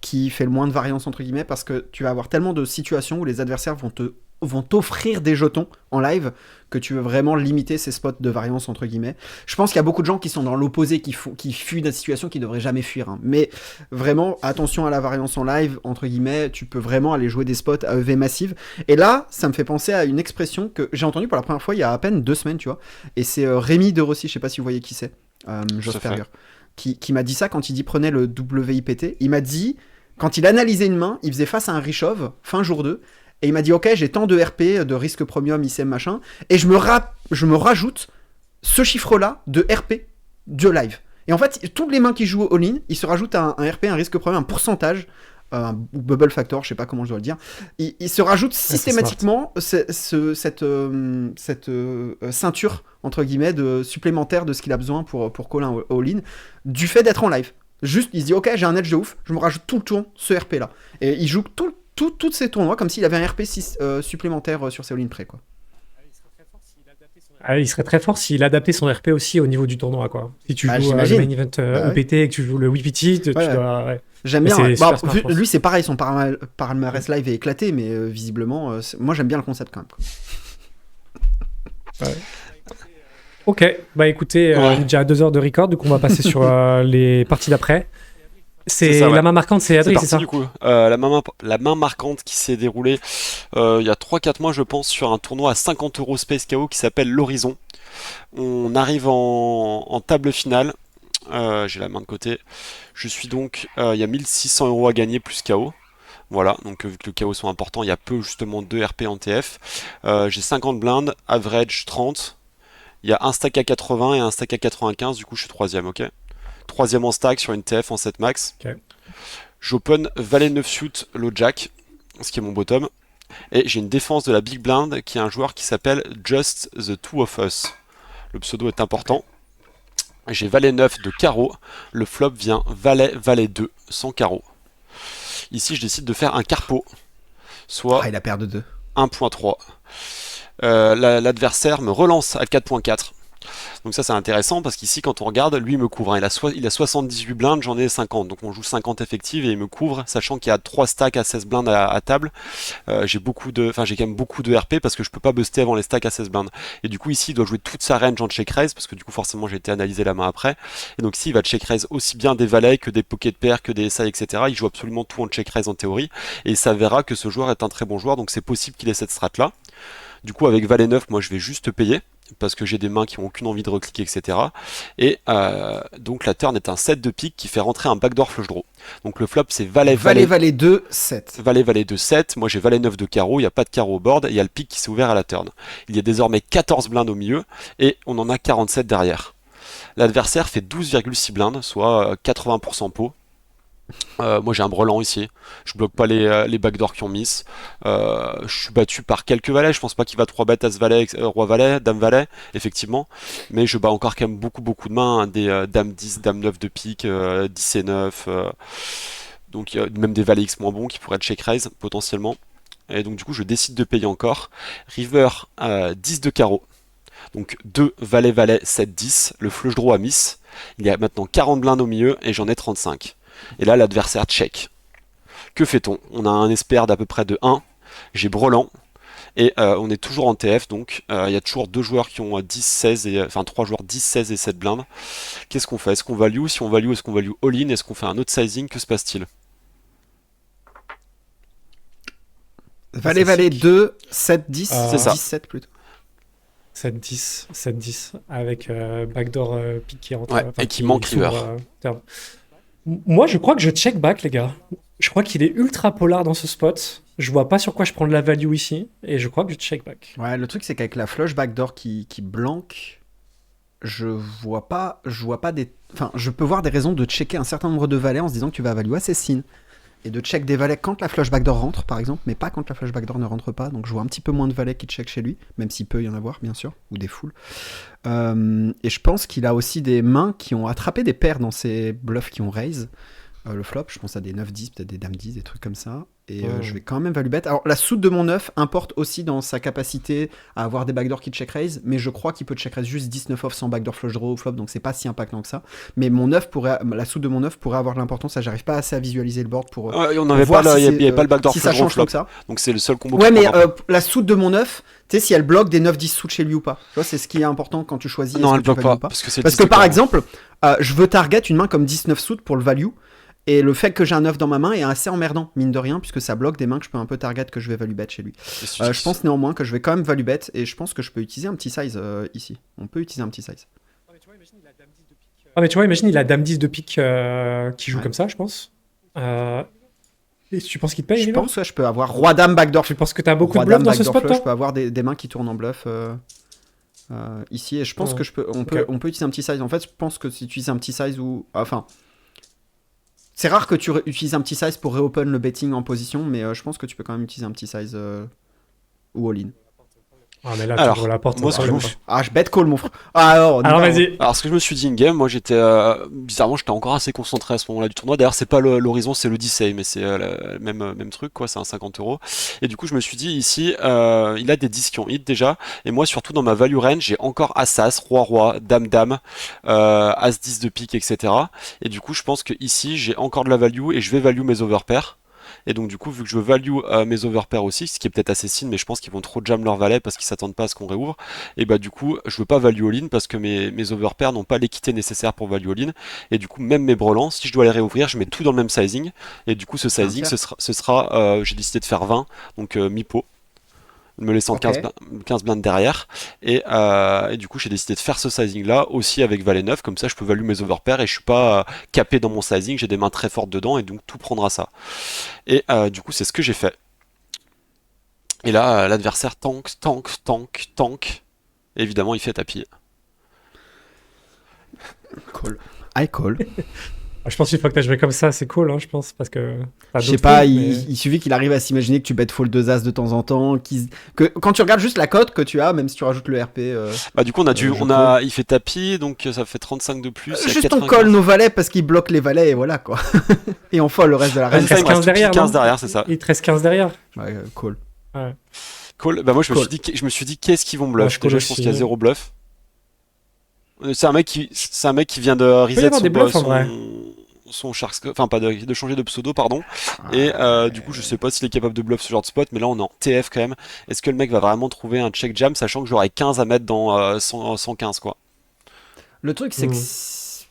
qui fait le moins de variance, entre guillemets, parce que tu vas avoir tellement de situations où les adversaires vont t'offrir des jetons en live que tu veux vraiment limiter ces spots de variance, entre guillemets. Je pense qu'il y a beaucoup de gens qui sont dans l'opposé, qui fuient des situations qu'ils devraient jamais fuir, hein. Mais vraiment, attention à la variance en live, entre guillemets, tu peux vraiment aller jouer des spots à EV massive. Et là, ça me fait penser à une expression que j'ai entendue pour la première fois il y a à peine 2 semaines, tu vois. Et c'est Rémi de Rossi, je sais pas si vous voyez qui c'est, Josperger, qui m'a dit ça quand il dit prenez le WIPT. Il m'a dit, quand il analysait une main, il faisait face à un Rishov, fin jour 2, et il m'a dit ok, j'ai tant de RP, de risque premium, ICM machin, et je me rajoute ce chiffre là de RP de live. Et en fait, toutes les mains qui jouent all-in, ils se rajoutent un RP, un risque premier, un pourcentage, ou bubble factor, je sais pas comment je dois le dire. Ils se rajoutent systématiquement cette ceinture, entre guillemets, supplémentaire de ce qu'il a besoin pour call un all-in, du fait d'être en live. Juste, il se dit, ok, j'ai un edge de ouf, je me rajoute tout le tour ce RP-là. Et il joue tous ces tournois comme s'il avait un RP supplémentaire sur ses all-in près, quoi. Il serait très fort s'il adaptait son RP aussi au niveau du tournoi, quoi. Si tu joues le main event EPT et que tu joues le WPT, tu dois... Ouais. J'aime bien. Lui, c'est pareil, son palmarès live est éclaté, mais visiblement, moi j'aime bien le concept quand même, quoi. Ouais. Ok, bah écoutez, on est déjà à 2 heures de record, donc on va passer sur les parties d'après. C'est ça, la main marquante, c'est Adri, c'est ça du coup. La main marquante qui s'est déroulée il y a 3-4 mois, je pense, sur un tournoi à 50 € Space KO qui s'appelle l'Horizon. On arrive en table finale. J'ai la main de côté. Je suis donc... il y a 1600 € à gagner plus KO. Voilà, donc vu que le KO sont importants, il y a peu justement 2 RP en TF. J'ai 50 blindes, average 30. Il y a un stack à 80 et un stack à 95, du coup je suis 3ème, ok. 3ème en stack sur une TF en 7 max. Okay. J'open valet 9 suit, low jack, ce qui est mon bottom. Et j'ai une défense de la big blind qui est un joueur qui s'appelle Just the Two of Us. Le pseudo est important. J'ai valet 9 de carreau. Le flop vient valet 2 sans carreau. Ici je décide de faire un carpo. Soit il a paire de 2. 1.3. L'adversaire me relance à 4.4. Donc ça c'est intéressant parce qu'ici quand on regarde, lui il me couvre, hein. il a 78 blindes, j'en ai 50, donc on joue 50 effectives et il me couvre, sachant qu'il y a 3 stacks à 16 blindes à table. J'ai quand même beaucoup de RP parce que je peux pas buster avant les stacks à 16 blindes. Et du coup ici il doit jouer toute sa range en check raise parce que du coup forcément j'ai été analyser la main après. Et donc ici il va check raise aussi bien des valets que des pocket pairs, que des SI, etc. Il joue absolument tout en check raise en théorie et il s'avérera que ce joueur est un très bon joueur, donc c'est possible qu'il ait cette strat là. Du coup avec valet 9 moi je vais juste payer parce que j'ai des mains qui n'ont aucune envie de recliquer, etc. Et donc la turn est un 7 de pique qui fait rentrer un backdoor flush draw. Donc le flop c'est valet 2, 7. Valet 2, 7. Moi j'ai valet 9 de carreau, il n'y a pas de carreau au board, et il y a le pique qui s'est ouvert à la turn. Il y a désormais 14 blindes au milieu, et on en a 47 derrière. L'adversaire fait 12,6 blindes, soit 80% pot. Moi j'ai un brelan ici, je bloque pas les backdoors qui ont miss. Je suis battu par quelques valets, je pense pas qu'il va 3 bet as valet, roi valet, dame valet, effectivement, mais je bats encore quand même beaucoup de mains, hein, des dame 10, dame 9 de pique, 10 et 9, donc même des valets X moins bons qui pourraient être check raise potentiellement. Et donc du coup je décide de payer encore. River 10 de carreau, donc 2 valet 7 10, le flush draw à miss. Il y a maintenant 40 blindes au milieu et j'en ai 35. Et là l'adversaire check. Que fait-on? On a un espère d'à peu près de 1. J'ai brelan. Et on est toujours en TF, donc il y a toujours 2 joueurs qui ont 10, 16 et, enfin 3 joueurs 10, 16 et 7 blindes. Qu'est-ce qu'on fait? Est-ce qu'on value? Si on value, est-ce qu'on value all-in? Est-ce qu'on fait un autre sizing? Que se passe-t-il? Valet 2, 7, 10, c'est ça. 17 plutôt. 7-10 avec backdoor pick qui rentre. Ouais, et qui manque river. Moi, je crois que je check back, les gars. Je crois qu'il est ultra polar dans ce spot. Je vois pas sur quoi je prends de la value ici. Et je crois que je check back. Ouais, le truc, c'est qu'avec la flush backdoor qui blanque, je vois pas des... Enfin, je peux voir des raisons de checker un certain nombre de valets en se disant que tu vas value assassin. Et de check des valets quand la flush backdoor rentre, par exemple, mais pas quand la flush backdoor ne rentre pas. Donc je vois un petit peu moins de valets qui check chez lui, même s'il peut y en avoir, bien sûr, ou des foules. Et je pense qu'il a aussi des mains qui ont attrapé des paires dans ses bluffs qui ont raise. Le flop, je pense à des 9-10, peut-être des dames 10, des trucs comme ça. Et je vais quand même value bet. Alors la suite de mon 9 importe aussi dans sa capacité à avoir des backdoors qui check raise, mais je crois qu'il peut check raise juste 19 off sans backdoor flush draw au flop, donc c'est pas si impactant que ça. Mais la suite de mon 9 pourrait avoir de l'importance, ça j'arrive pas assez à visualiser le board pour on n'avait pas là, il n'y avait pas le backdoor si flush ça change flop. Donc ça. Donc c'est le seul combo. Ouais, mais la suite de mon 9, tu sais si elle bloque des 9-10 suits chez lui ou pas. Tu vois, c'est ce qui est important quand tu choisis. Non, elle bloque pas, parce que par exemple, je veux target une main comme 19 suits pour le value. Et le fait que j'ai un 9 dans ma main est assez emmerdant, mine de rien, puisque ça bloque des mains que je peux un peu target que je vais value bet chez lui. Je pense néanmoins que je vais quand même value bet, et je pense que je peux utiliser un petit size ici. On peut utiliser un petit size. Ah mais tu vois, imagine, il a dame 10 de pique qui joue comme ça, je pense. Et tu penses qu'il te paye? Je pense que je peux avoir roi dame backdoor. Tu penses que t'as beaucoup de bluff dans ce spot, toi? Je peux avoir des mains qui tournent en bluff. ici, et je pense que on peut utiliser un petit size. En fait, je pense que si tu utilises un petit size c'est rare que tu utilises un petit size pour reopen le betting en position, mais je pense que tu peux quand même utiliser un petit size ou all-in. Ah, mais là, tu ouvres la porte. Moi, je bet call, mon frère. Alors, vas-y. Alors, ce que je me suis dit in-game, moi, bizarrement, j'étais encore assez concentré à ce moment-là du tournoi. D'ailleurs, c'est pas l'horizon, c'est l'Odyssey, mais c'est le même truc, quoi. C'est un 50€. Et du coup, je me suis dit, ici, il a des 10 qui ont hit déjà. Et moi, surtout dans ma value range, j'ai encore As-As, Roi-Roi, Dame-Dame, As-10 de pique, etc. Et du coup, je pense que ici, j'ai encore de la value et je vais value mes overpairs. Et donc du coup, vu que je veux value mes overpairs aussi, ce qui est peut-être assez signe, mais je pense qu'ils vont trop jam leur valet parce qu'ils s'attendent pas à ce qu'on réouvre, et bah du coup, je veux pas value all-in parce que mes overpairs n'ont pas l'équité nécessaire pour value all-in. Et du coup, même mes brelans, si je dois les réouvrir, je mets tout dans le même sizing. Et du coup, ce sizing, ce sera j'ai décidé de faire 20, donc mi-pot, me laissant 15 blindes derrière. Et du coup, j'ai décidé de faire ce sizing-là aussi avec valet 9, comme ça je peux value mes overpairs et je suis pas capé dans mon sizing, j'ai des mains très fortes dedans et donc tout prendra ça. Et du coup, c'est ce que j'ai fait. Et là, l'adversaire tank. Et évidemment, il fait tapis. Call. I call. Je pense qu'une fois que tu as joué comme ça, c'est cool, hein, je pense, parce que... Je sais pas, il suffit qu'il arrive à s'imaginer que tu bet fold 2 as de temps en temps, que quand tu regardes juste la cote que tu as, même si tu rajoutes le RP... Bah du coup, il fait tapis, donc ça fait 35 de plus. Juste on colle nos valets parce qu'il bloque les valets, et voilà, quoi. Et on fold le reste de la range. Il reste 15 derrière, 15 derrière, c'est ça. Il te reste 15 derrière. Ouais, call. Ouais. Call, bah moi je me suis dit qu'est-ce qu'ils vont bluff. Déjà, je pense qu'il y a 0 bluff. C'est un mec qui vient de reset son shark, enfin pas de changer de pseudo, pardon. Et du coup, je sais pas s'il est capable de bluff ce genre de spot, mais là on est en TF quand même. Est-ce que le mec va vraiment trouver un check jam, sachant que j'aurai 15 à mettre dans 115, quoi. Le truc, c'est que si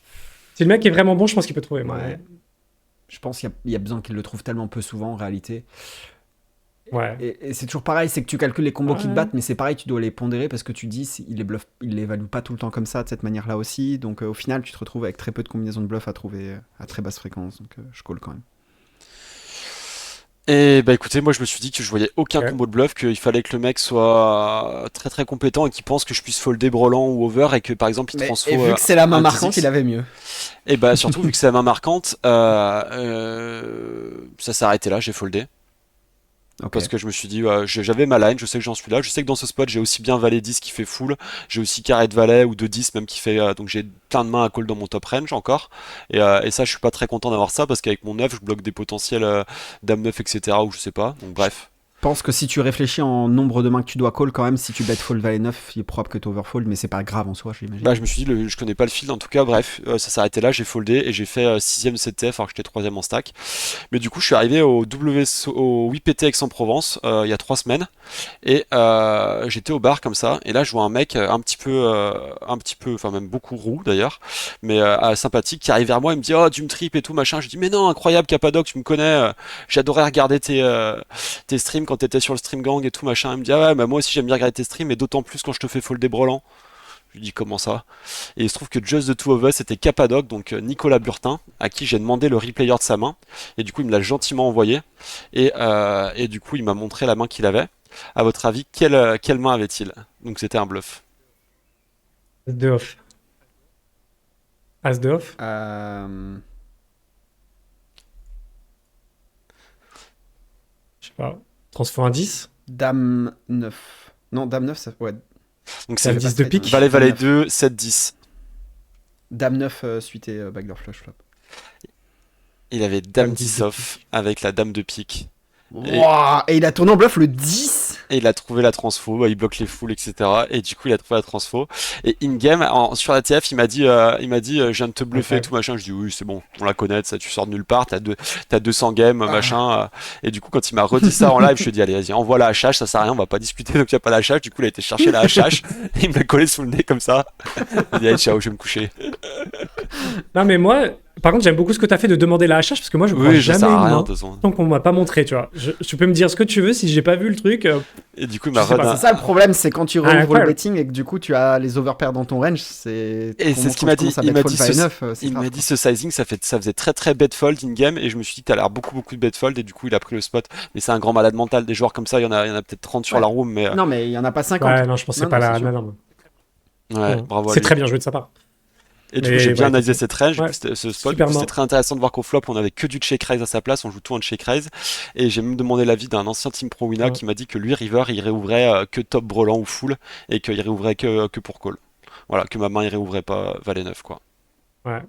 le mec est vraiment bon, je pense qu'il peut trouver. Ouais. Je pense qu'il y a besoin qu'il le trouve tellement peu souvent en réalité. Ouais. Et c'est toujours pareil, c'est que tu calcules les combos qui te battent, mais c'est pareil, tu dois les pondérer parce que tu dis il les value pas tout le temps comme ça, de cette manière-là aussi. Donc au final, tu te retrouves avec très peu de combinaisons de bluff à trouver à très basse fréquence. Donc je call quand même. Et bah écoutez, moi je me suis dit que je voyais aucun combo de bluff, qu'il fallait que le mec soit très très compétent et qu'il pense que je puisse folder brelan ou over et que par exemple il transfo. Et vu que c'est la main marquante, il avait mieux. Et bah surtout vu que c'est la main marquante, ça s'est arrêté là, j'ai foldé. Okay. Parce que je me suis dit, j'avais ma line, je sais que j'en suis là, je sais que dans ce spot j'ai aussi bien valet 10 qui fait full, j'ai aussi carré de valet ou de 10 même qui fait, donc j'ai plein de mains à call dans mon top range encore, et ça je suis pas très content d'avoir ça parce qu'avec mon 9 je bloque des potentiels dame 9 etc ou je sais pas, donc bref. Je pense que si tu réfléchis en nombre de mains que tu dois call, quand même, si tu bet fold valet 9, il est probable que tu overfold, mais c'est pas grave en soi, j'imagine. Bah, je me suis dit, je connais pas le field, en tout cas, bref, ça s'est arrêté là, j'ai foldé et j'ai fait 6ème CTF alors que j'étais 3ème en stack. Mais du coup, je suis arrivé au 8PT Aix-en-Provence il y a 3 semaines et j'étais au bar comme ça, et là, je vois un mec un petit peu, enfin, même beaucoup roux d'ailleurs, mais sympathique qui arrive vers moi, il me dit, oh, tu me tripes et tout, machin. Je dis, mais non, incroyable, Capadoc, tu me connais, j'adorais regarder tes streams quand t'étais sur le stream gang et tout machin. Il me dit ah ouais bah moi aussi j'aime bien regarder tes streams et d'autant plus quand je te fais folder brelan. Je lui dis comment ça. Et il se trouve que Just the Two of Us c'était Capadoc, donc Nicolas Burtin, à qui j'ai demandé le replayer de sa main et du coup il me l'a gentiment envoyé et du coup il m'a montré la main qu'il avait. À votre avis quelle main avait-il? Donc c'était un bluff. As de off. As de off. Je sais pas. Transfo un 10. Dame 9. Non, Dame 9, ça... ouais. Donc c'est 10 de pique. Valet 2, 7, 10. Dame 9 suité backdoor flush flop. Il avait Dame 10 off avec la Dame de pique. Wow, et il a tourné en bluff le 10. Et il a trouvé la transfo, il bloque les foules, etc. Et du coup, il a trouvé la transfo. Et in-game, sur la TF, il m'a dit, je viens de te bluffer et tout, machin. Je dis, oui, c'est bon, on la connaît, ça, tu sors de nulle part, t'as 200 games, machin. Et du coup, quand il m'a redit ça en live, je lui ai dit, allez, vas-y, envoie la HH, ça sert à rien, on va pas discuter, donc il n'y a pas la HH. Du coup, il a été chercher la HH, et il me l'a collé sous le nez comme ça. Il a dit, allez, ciao, je vais me coucher. Non, mais moi, par contre, j'aime beaucoup ce que tu as fait de demander la HH parce que moi, je crois jamais une tant qu'on m'a pas montré, tu vois. Tu peux me dire ce que tu veux si j'ai pas vu le truc. Et du coup, c'est ça le problème, c'est quand tu rouvres le betting et que du coup tu as les overpairs dans ton range, et c'est ce qu'il m'a dit. Il m'a dit ce sizing, ça faisait très très bet fold in game et je me suis dit que t'as l'air beaucoup de bet fold et du coup il a pris le spot. Mais c'est un grand malade mental, des joueurs comme ça, il y en a peut-être 30 sur la room, mais non mais il y en a pas 50. Ouais, non, je pensais pas la norme. Ouais, bravo à C'est lui. très bien joué de sa part. Et du coup, Mais j'ai bien ouais, analysé cette range, ouais, ce spot. super C'était mort. très intéressant de voir qu'au flop, on avait que du check raise à sa place, on joue tout en check raise. Et j'ai même demandé l'avis d'un ancien Team Pro Winner Ouais. qui m'a dit que lui, River, il réouvrait que top brelan ou full et qu'il réouvrait que pour call. Voilà, que ma main, il réouvrait pas Valet 9, quoi. Ouais.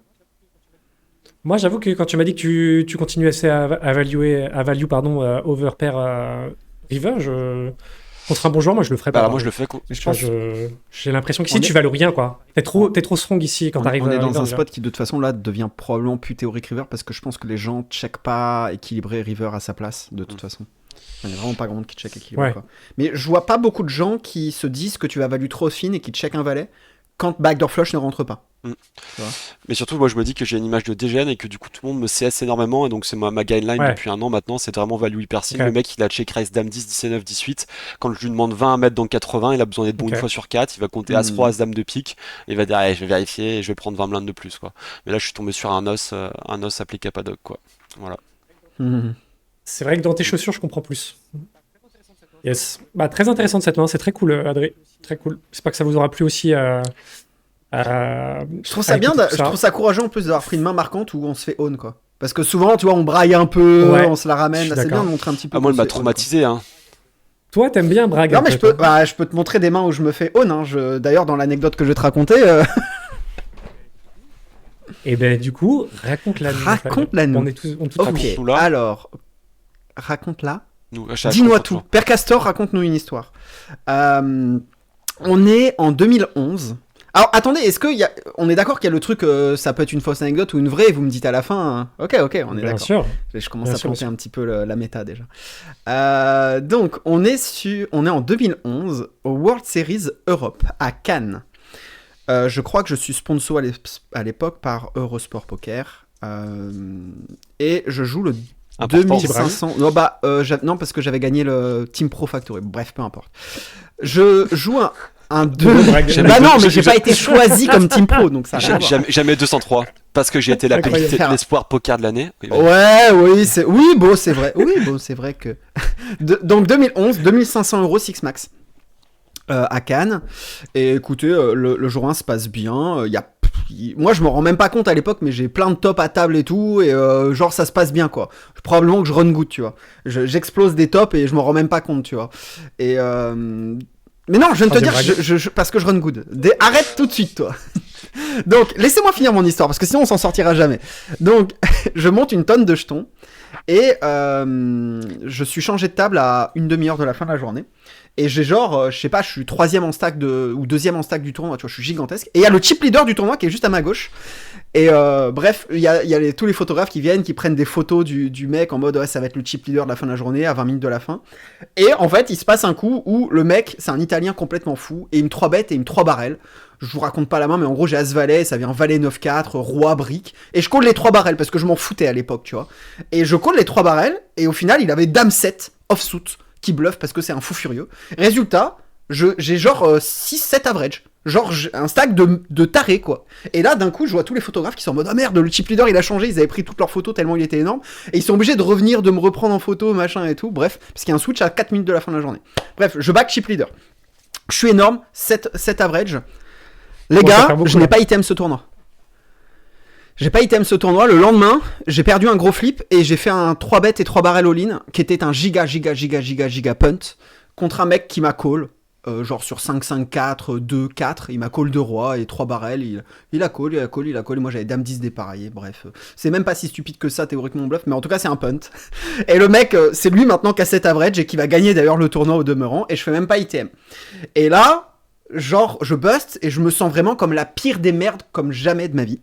Moi, j'avoue que quand tu m'as dit que tu continuais à value pardon, overpair river, contre un bon joueur, moi je le ferais Bah, pas. alors, moi, je le fais. Je Enfin, pense j'ai l'impression que on si est- tu valoes rien, quoi. T'es trop strong ici quand t'arrives on est à dans river, un déjà. spot qui de toute façon là devient probablement plus théorique river parce que je pense que les gens checkent pas équilibré river à sa place de toute façon. Il n'y a vraiment pas grand monde qui check équilibré. Ouais. Quoi. Mais je vois pas beaucoup de gens qui se disent que tu vas value trop fine et qui check un valet quand backdoor flush ne rentre pas. Mais surtout, moi, je me dis que j'ai une image de DGN et que du coup, tout le monde me CS énormément. Et donc, c'est ma guideline Ouais. depuis un an maintenant. C'est vraiment value hyper sim. Ok. Le mec, il a check raise dame 10, 19, 18. Quand je lui demande 20 à mettre dans 80, il a besoin d'être bon Ok. une fois sur 4. Il va compter As-Roi, As-Dame de pique. Et il va dire, allez, je vais vérifier et je vais prendre 20 blindes de plus, quoi. Mais là, je suis tombé sur un os appelé Capadoc, quoi. Voilà. Mhm. C'est vrai que dans tes chaussures, je comprends plus. Yes. Bah, très intéressante cette main, c'est très cool, Adré. Très cool. J'espère que ça vous aura plu aussi. Je trouve ça bien, écouter tout je trouve ça courageux en plus d'avoir pris une main marquante où on se fait own quoi. Parce que souvent, tu vois, on braille un peu, Ouais, on se la je ramène. suis Là, c'est bien d'accord. de montrer un petit peu. Ah, moi, qu'on il m'a se fait own, traumatisé, hein. Toi, t'aimes bien Bragg. quoi. Non, mais en fait, hein. je peux te montrer des mains où je me fais own. Hein. D'ailleurs, dans l'anecdote que je vais te raconter, Et ben du coup, raconte-la nous. Raconte-la nous. On est tous ok. raconte-nous là. Alors, raconte-la. Nous, à chaque Dis-nous fois, tout. Père Castor, raconte-nous une histoire. On est en 2011. Alors, attendez, on est d'accord qu'il y a le truc, ça peut être une fausse anecdote ou une vraie, et vous me dites à la fin. Hein. Ok, on est Bien d'accord. sûr. Je commence Bien à sûr, planter bien un petit peu la méta déjà. Donc, on est en 2011 au World Series Europe à Cannes. Je crois que je suis sponsor à l'époque par Eurosport Poker. Et je joue le Important. 2500. Non, parce que j'avais gagné le Team Pro Factory. Bref, peu importe. Je joue un 2. Bragg. Jamais Bah deux- non, mais j'ai- j'ai pas été choisi comme Team Pro, donc ça. a rien à voir. Jamais 203. Parce que j'ai été la Incroyable. pénalité de l'espoir poker de l'année. Oui, bah, Ouais, oui, c'est vrai. Oui, bon, c'est vrai que. Donc 2011, 2500 euros Six Max à Cannes. Et écoutez, le jour 1 se passe bien. Moi, je me rends même pas compte à l'époque, mais j'ai plein de tops à table et tout. Et genre, ça se passe bien, quoi. Probablement que je run good, tu vois. J'explose des tops et je me rends même pas compte, tu vois. Et. Mais non, je viens de te dire, Troisième parce que je run good. Arrête tout de suite, toi. Donc, laissez-moi finir mon histoire, parce que sinon on s'en sortira jamais. Donc, je monte une tonne de jetons, et je suis changé de table à une demi-heure de la fin de la journée. Et j'ai genre, je sais pas, je suis troisième en stack ou deuxième en stack du tournoi, tu vois, je suis gigantesque. Et il y a le chip leader du tournoi qui est juste à ma gauche. Et bref, il y a tous les photographes qui viennent, qui prennent des photos du mec en mode ouais, ça va être le chip leader de la fin de la journée, à 20 minutes de la fin. Et en fait, il se passe un coup où le mec, c'est un Italien complètement fou, et il me 3 bêtes et il me 3 barrels. Je vous raconte pas la main, mais en gros, j'ai As-Valet, ça vient Valet 9-4, Roi, Brique. Et je call les 3 barrels parce que je m'en foutais à l'époque, tu vois. Et je call les 3 barrels, et au final, il avait Dame 7, off-suit, qui bluffe parce que c'est un fou furieux. Résultat, j'ai genre 6-7 average. Genre un stack de taré quoi. Et là d'un coup je vois tous les photographes qui sont en mode ah merde le chip leader il a changé, ils avaient pris toutes leurs photos tellement il était énorme. Et ils sont obligés de revenir, de me reprendre en photo machin et tout. Bref, parce qu'il y a un switch à 4 minutes de la fin de la journée. Bref, je back chip leader. Je suis énorme, 7 average. Les Bon, ça gars, fait beaucoup, je n'ai là. pas item ce tournoi. J'ai pas item ce tournoi. Le lendemain, j'ai perdu un gros flip et j'ai fait un 3 bet et 3 barrels all-in qui était un giga punt contre un mec qui m'a call. Genre sur 5-5-4, 2-4, il m'a call 2 rois et 3 barrels, il a call, et moi j'avais dame 10 dépareillé, bref. C'est même pas si stupide que ça théoriquement mon bluff, mais en tout cas c'est un punt. Et le mec, c'est lui maintenant qui a 7 average et qui va gagner d'ailleurs le tournoi au demeurant, et je fais même pas ITM. Et là, genre je bust et je me sens vraiment comme la pire des merdes comme jamais de ma vie.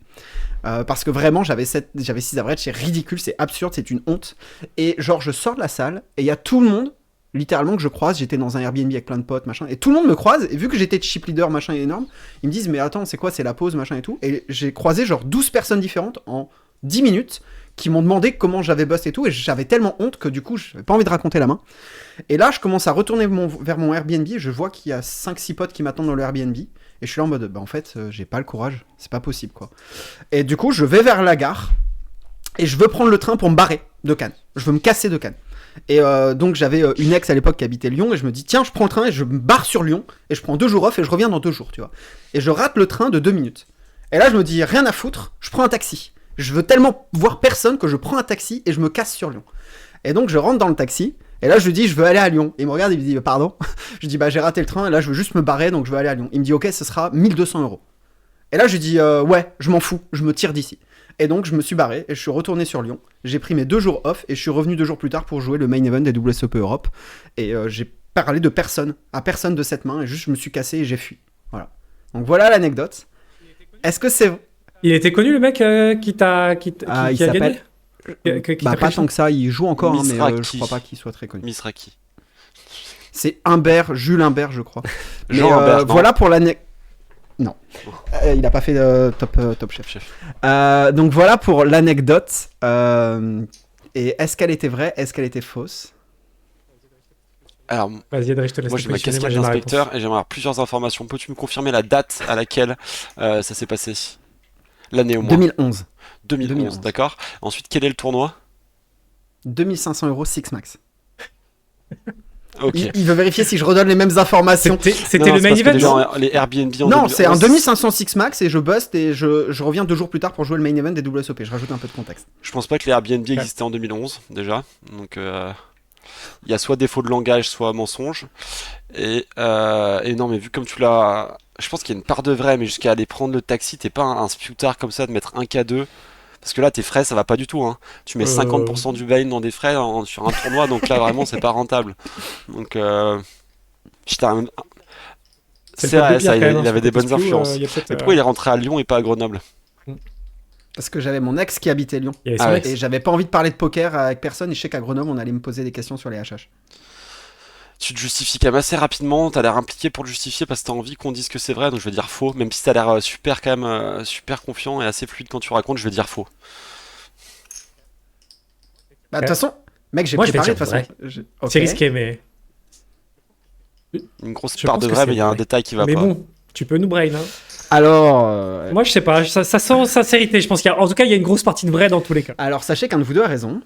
Parce que vraiment j'avais 6 average, c'est ridicule, c'est absurde, c'est une honte. Et genre je sors de la salle et il y a tout le monde littéralement que je croise, j'étais dans un Airbnb avec plein de potes, machin, et tout le monde me croise, et vu que j'étais chip leader, machin, énorme, ils me disent, mais attends, c'est quoi, c'est la pause, machin et tout, et j'ai croisé genre 12 personnes différentes en 10 minutes, qui m'ont demandé comment j'avais bust et tout, et j'avais tellement honte que du coup, j'avais pas envie de raconter la main. Et là, je commence à retourner vers mon Airbnb, je vois qu'il y a 5-6 potes qui m'attendent dans le Airbnb, et je suis là en mode, bah en fait, j'ai pas le courage, c'est pas possible, quoi. Et du coup, je vais vers la gare, et je veux prendre le train pour me barrer. de Cannes. Je veux me casser de Cannes. Et donc j'avais une ex à l'époque qui habitait Lyon et je me dis tiens je prends le train et je me barre sur Lyon et je prends 2 jours off et je reviens dans 2 jours, tu vois. Et je rate le train de 2 minutes. Et là je me dis rien à foutre, je prends un taxi. Je veux tellement voir personne que je prends un taxi et je me casse sur Lyon. Et donc je rentre dans le taxi et là je lui dis je veux aller à Lyon. Il me regarde, il me dit pardon. Je dis bah j'ai raté le train et là je veux juste me barrer donc je veux aller à Lyon. Il me dit ok ce sera 1200 €. Et là je lui dis ouais je m'en fous, je me tire d'ici. Et donc je me suis barré et je suis retourné sur Lyon. J'ai pris mes 2 jours off et je suis revenu 2 jours plus tard pour jouer le main event des WSOP Europe. Et j'ai parlé de personne, à personne de cette main et juste je me suis cassé et j'ai fui. Voilà. Donc voilà l'anecdote. Est-ce que c'est... Il était connu le mec qui a s'appelle... gagné pas tant que ça, il joue encore, hein, mais je crois pas qu'il soit très connu. Misraki. C'est Humbert, Jules Humbert, je crois. Jean Humbert, voilà pour l'année. Non, il a pas fait Top Chef. Donc voilà pour l'anecdote. Et est-ce qu'elle était vraie? Est-ce qu'elle était fausse? Alors, vas-y, Adrien, je te laisse. moi j'ai ma casquette d'inspecteur et j'aimerais avoir plusieurs informations. Peux-tu me confirmer la date à laquelle ça s'est passé? L'année au moins. 2011. 2011, d'accord. Ensuite, quel est le tournoi? 2500 € Six Max. Ok. Il veut vérifier si je redonne les mêmes informations. C'était le main event. Déjà, les Airbnb en Non, 2011. c'est un 2500 Six Max et je bust et je reviens 2 jours plus tard pour jouer le main event des WSOP. Je rajoute un peu de contexte. Je pense pas que les Airbnb existaient en 2011 déjà. Donc il y a soit défaut de langage, soit mensonge. Et non, mais vu comme tu l'as, je pense qu'il y a une part de vrai, mais jusqu'à aller prendre le taxi, t'es pas un sputard comme ça de mettre 1K2. Parce que là, tes frais, ça va pas du tout. Hein. Tu mets 50% du buy dans des frais sur un tournoi, donc là, vraiment, c'est pas rentable. Donc, c'est vrai, ça, il avait des bonnes influences. Mais pourquoi il est rentré à Lyon et pas à Grenoble? Parce que j'avais mon ex qui habitait Lyon. Et j'avais pas envie de parler de poker avec personne. Et je sais qu'à Grenoble, on allait me poser des questions sur les HH. Tu te justifies quand même assez rapidement, t'as l'air impliqué pour le justifier parce que t'as envie qu'on dise que c'est vrai, donc je vais dire faux, même si t'as l'air super quand même, super confiant et assez fluide quand tu racontes, je vais dire faux. Bah de toute façon, mec j'ai préparé de toute façon. Okay. C'est risqué mais... Une grosse part de vrai, mais il y a un détail qui va pas. Mais bon, tu peux nous brain hein. Alors... Moi je sais pas, ça sent sincérité, je pense qu'en tout cas il y a une grosse partie de vrai dans tous les cas. Alors sachez qu'un de vous deux a raison.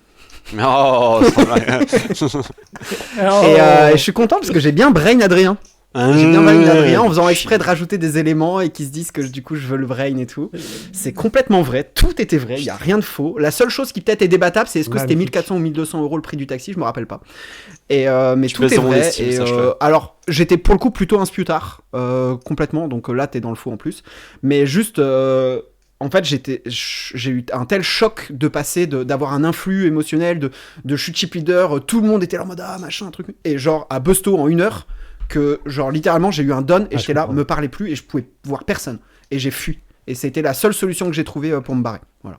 Oh, et je suis content parce que j'ai bien brain Adrien. J'ai bien brain Adrien en faisant exprès de rajouter des éléments et qui se disent que du coup je veux le brain et tout. C'est complètement vrai, tout était vrai, il y a rien de faux. La seule chose qui peut-être est débattable, c'est est-ce que c'était 1400 ou 1200 € le prix du taxi, je me rappelle pas. Mais tout est vrai. Estime, alors j'étais pour le coup plutôt un sputard complètement, donc là t'es dans le faux en plus. Mais juste en fait, j'ai eu un tel choc de passer, d'avoir un influx émotionnel, de chute chip leader, tout le monde était là en mode ah machin, un truc. Et genre à Busto en 1 heure, que genre littéralement j'ai eu un don et j'étais là, me parlais plus et je pouvais voir personne. Et j'ai fui. Et c'était la seule solution que j'ai trouvée pour me barrer. Voilà.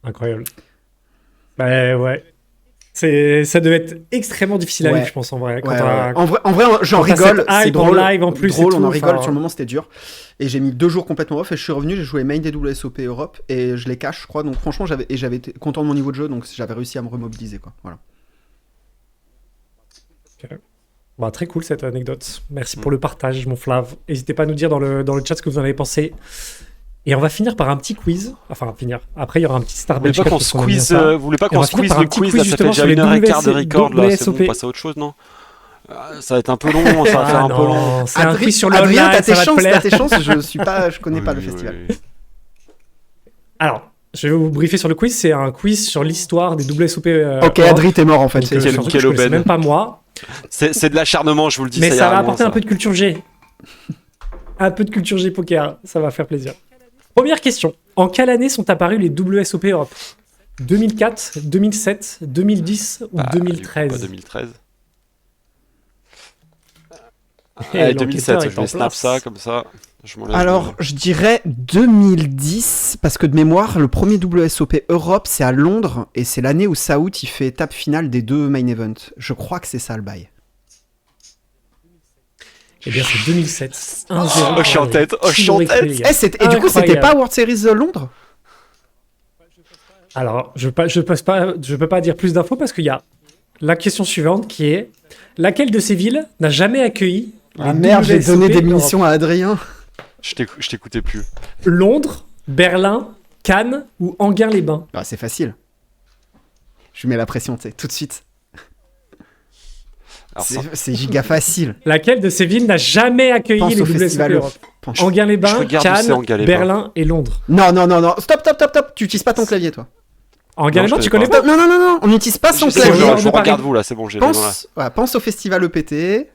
Incroyable. Bah ouais. Ça devait être extrêmement difficile à vivre, je pense, en vrai. En vrai, j'en rigole. C'est drôle. Live, en plus, drôle, on en rigole. Sur le moment, c'était dur. Et j'ai mis 2 jours complètement off. Et je suis revenu, j'ai joué main des WSOP Europe. Et je les cache, je crois. Donc, franchement, j'avais été content de mon niveau de jeu. Donc, j'avais réussi à me remobiliser, quoi. Voilà. Okay. Bah, très cool cette anecdote. Merci pour le partage, mon Flav. N'hésitez pas à nous dire dans le chat ce que vous en avez pensé. Et on va finir par un petit quiz. Enfin, finir. Après, il y aura un petit Starbucks. Vous voulez pas qu'on squeeze le quiz là, ça fait déjà 1h15 de record là. C'est bon, on passe à autre chose, non? Ça va être un peu long, ça va faire un peu long. C'est un quiz sur le Adrien, t'as tes chances. Je connais pas le festival. Alors, je vais vous briefer sur le quiz. C'est un quiz sur l'histoire des WSOP. Ok, Adrien, t'es mort en fait. Quelle aubaine. Même pas moi. C'est de l'acharnement, je vous le dis. Mais ça va apporter un peu de culture G. Un peu de culture G poker. Ça va faire plaisir. Première question. En quelle année sont apparus les WSOP Europe? 2004, 2007, 2010 ou 2013? 2013. 2007, je vais snap ça comme ça. Alors, je dirais 2010, parce que de mémoire, le premier WSOP Europe, c'est à Londres, et c'est l'année où Saout il fait étape finale des 2 main events. Je crois que c'est ça le bail. Eh bien, c'est 2007. 1-0. Oh, je suis en tête. Et du coup, c'était pas World Series Londres? Alors, je peux pas dire plus d'infos parce qu'il y a la question suivante qui est laquelle de ces villes n'a jamais accueilli Ah merde, j'ai donné des munitions à Adrien. Je t'écoutais plus. Londres, Berlin, Cannes ou Anguin-les-Bains? Ah, c'est facile. Je mets la pression, tu sais, tout de suite. Alors, C'est giga facile. Laquelle de ces villes n'a jamais accueilli Pense les au WSOP festival. Europe? Pense- Je Anguin-les-Bains, regarde où c'est Cannes, Anguin-les-Bains. Berlin et Londres. Non. Stop. Tu utilises pas ton clavier, toi. Anguin-les-Bains, Non, je tu connais connais pas. pas? Non. On n'utilise pas son Je sais, clavier. clavier. Hors je de Paris. regarde vous là, c'est bon, j'ai les noms là. Pense au festival EPT.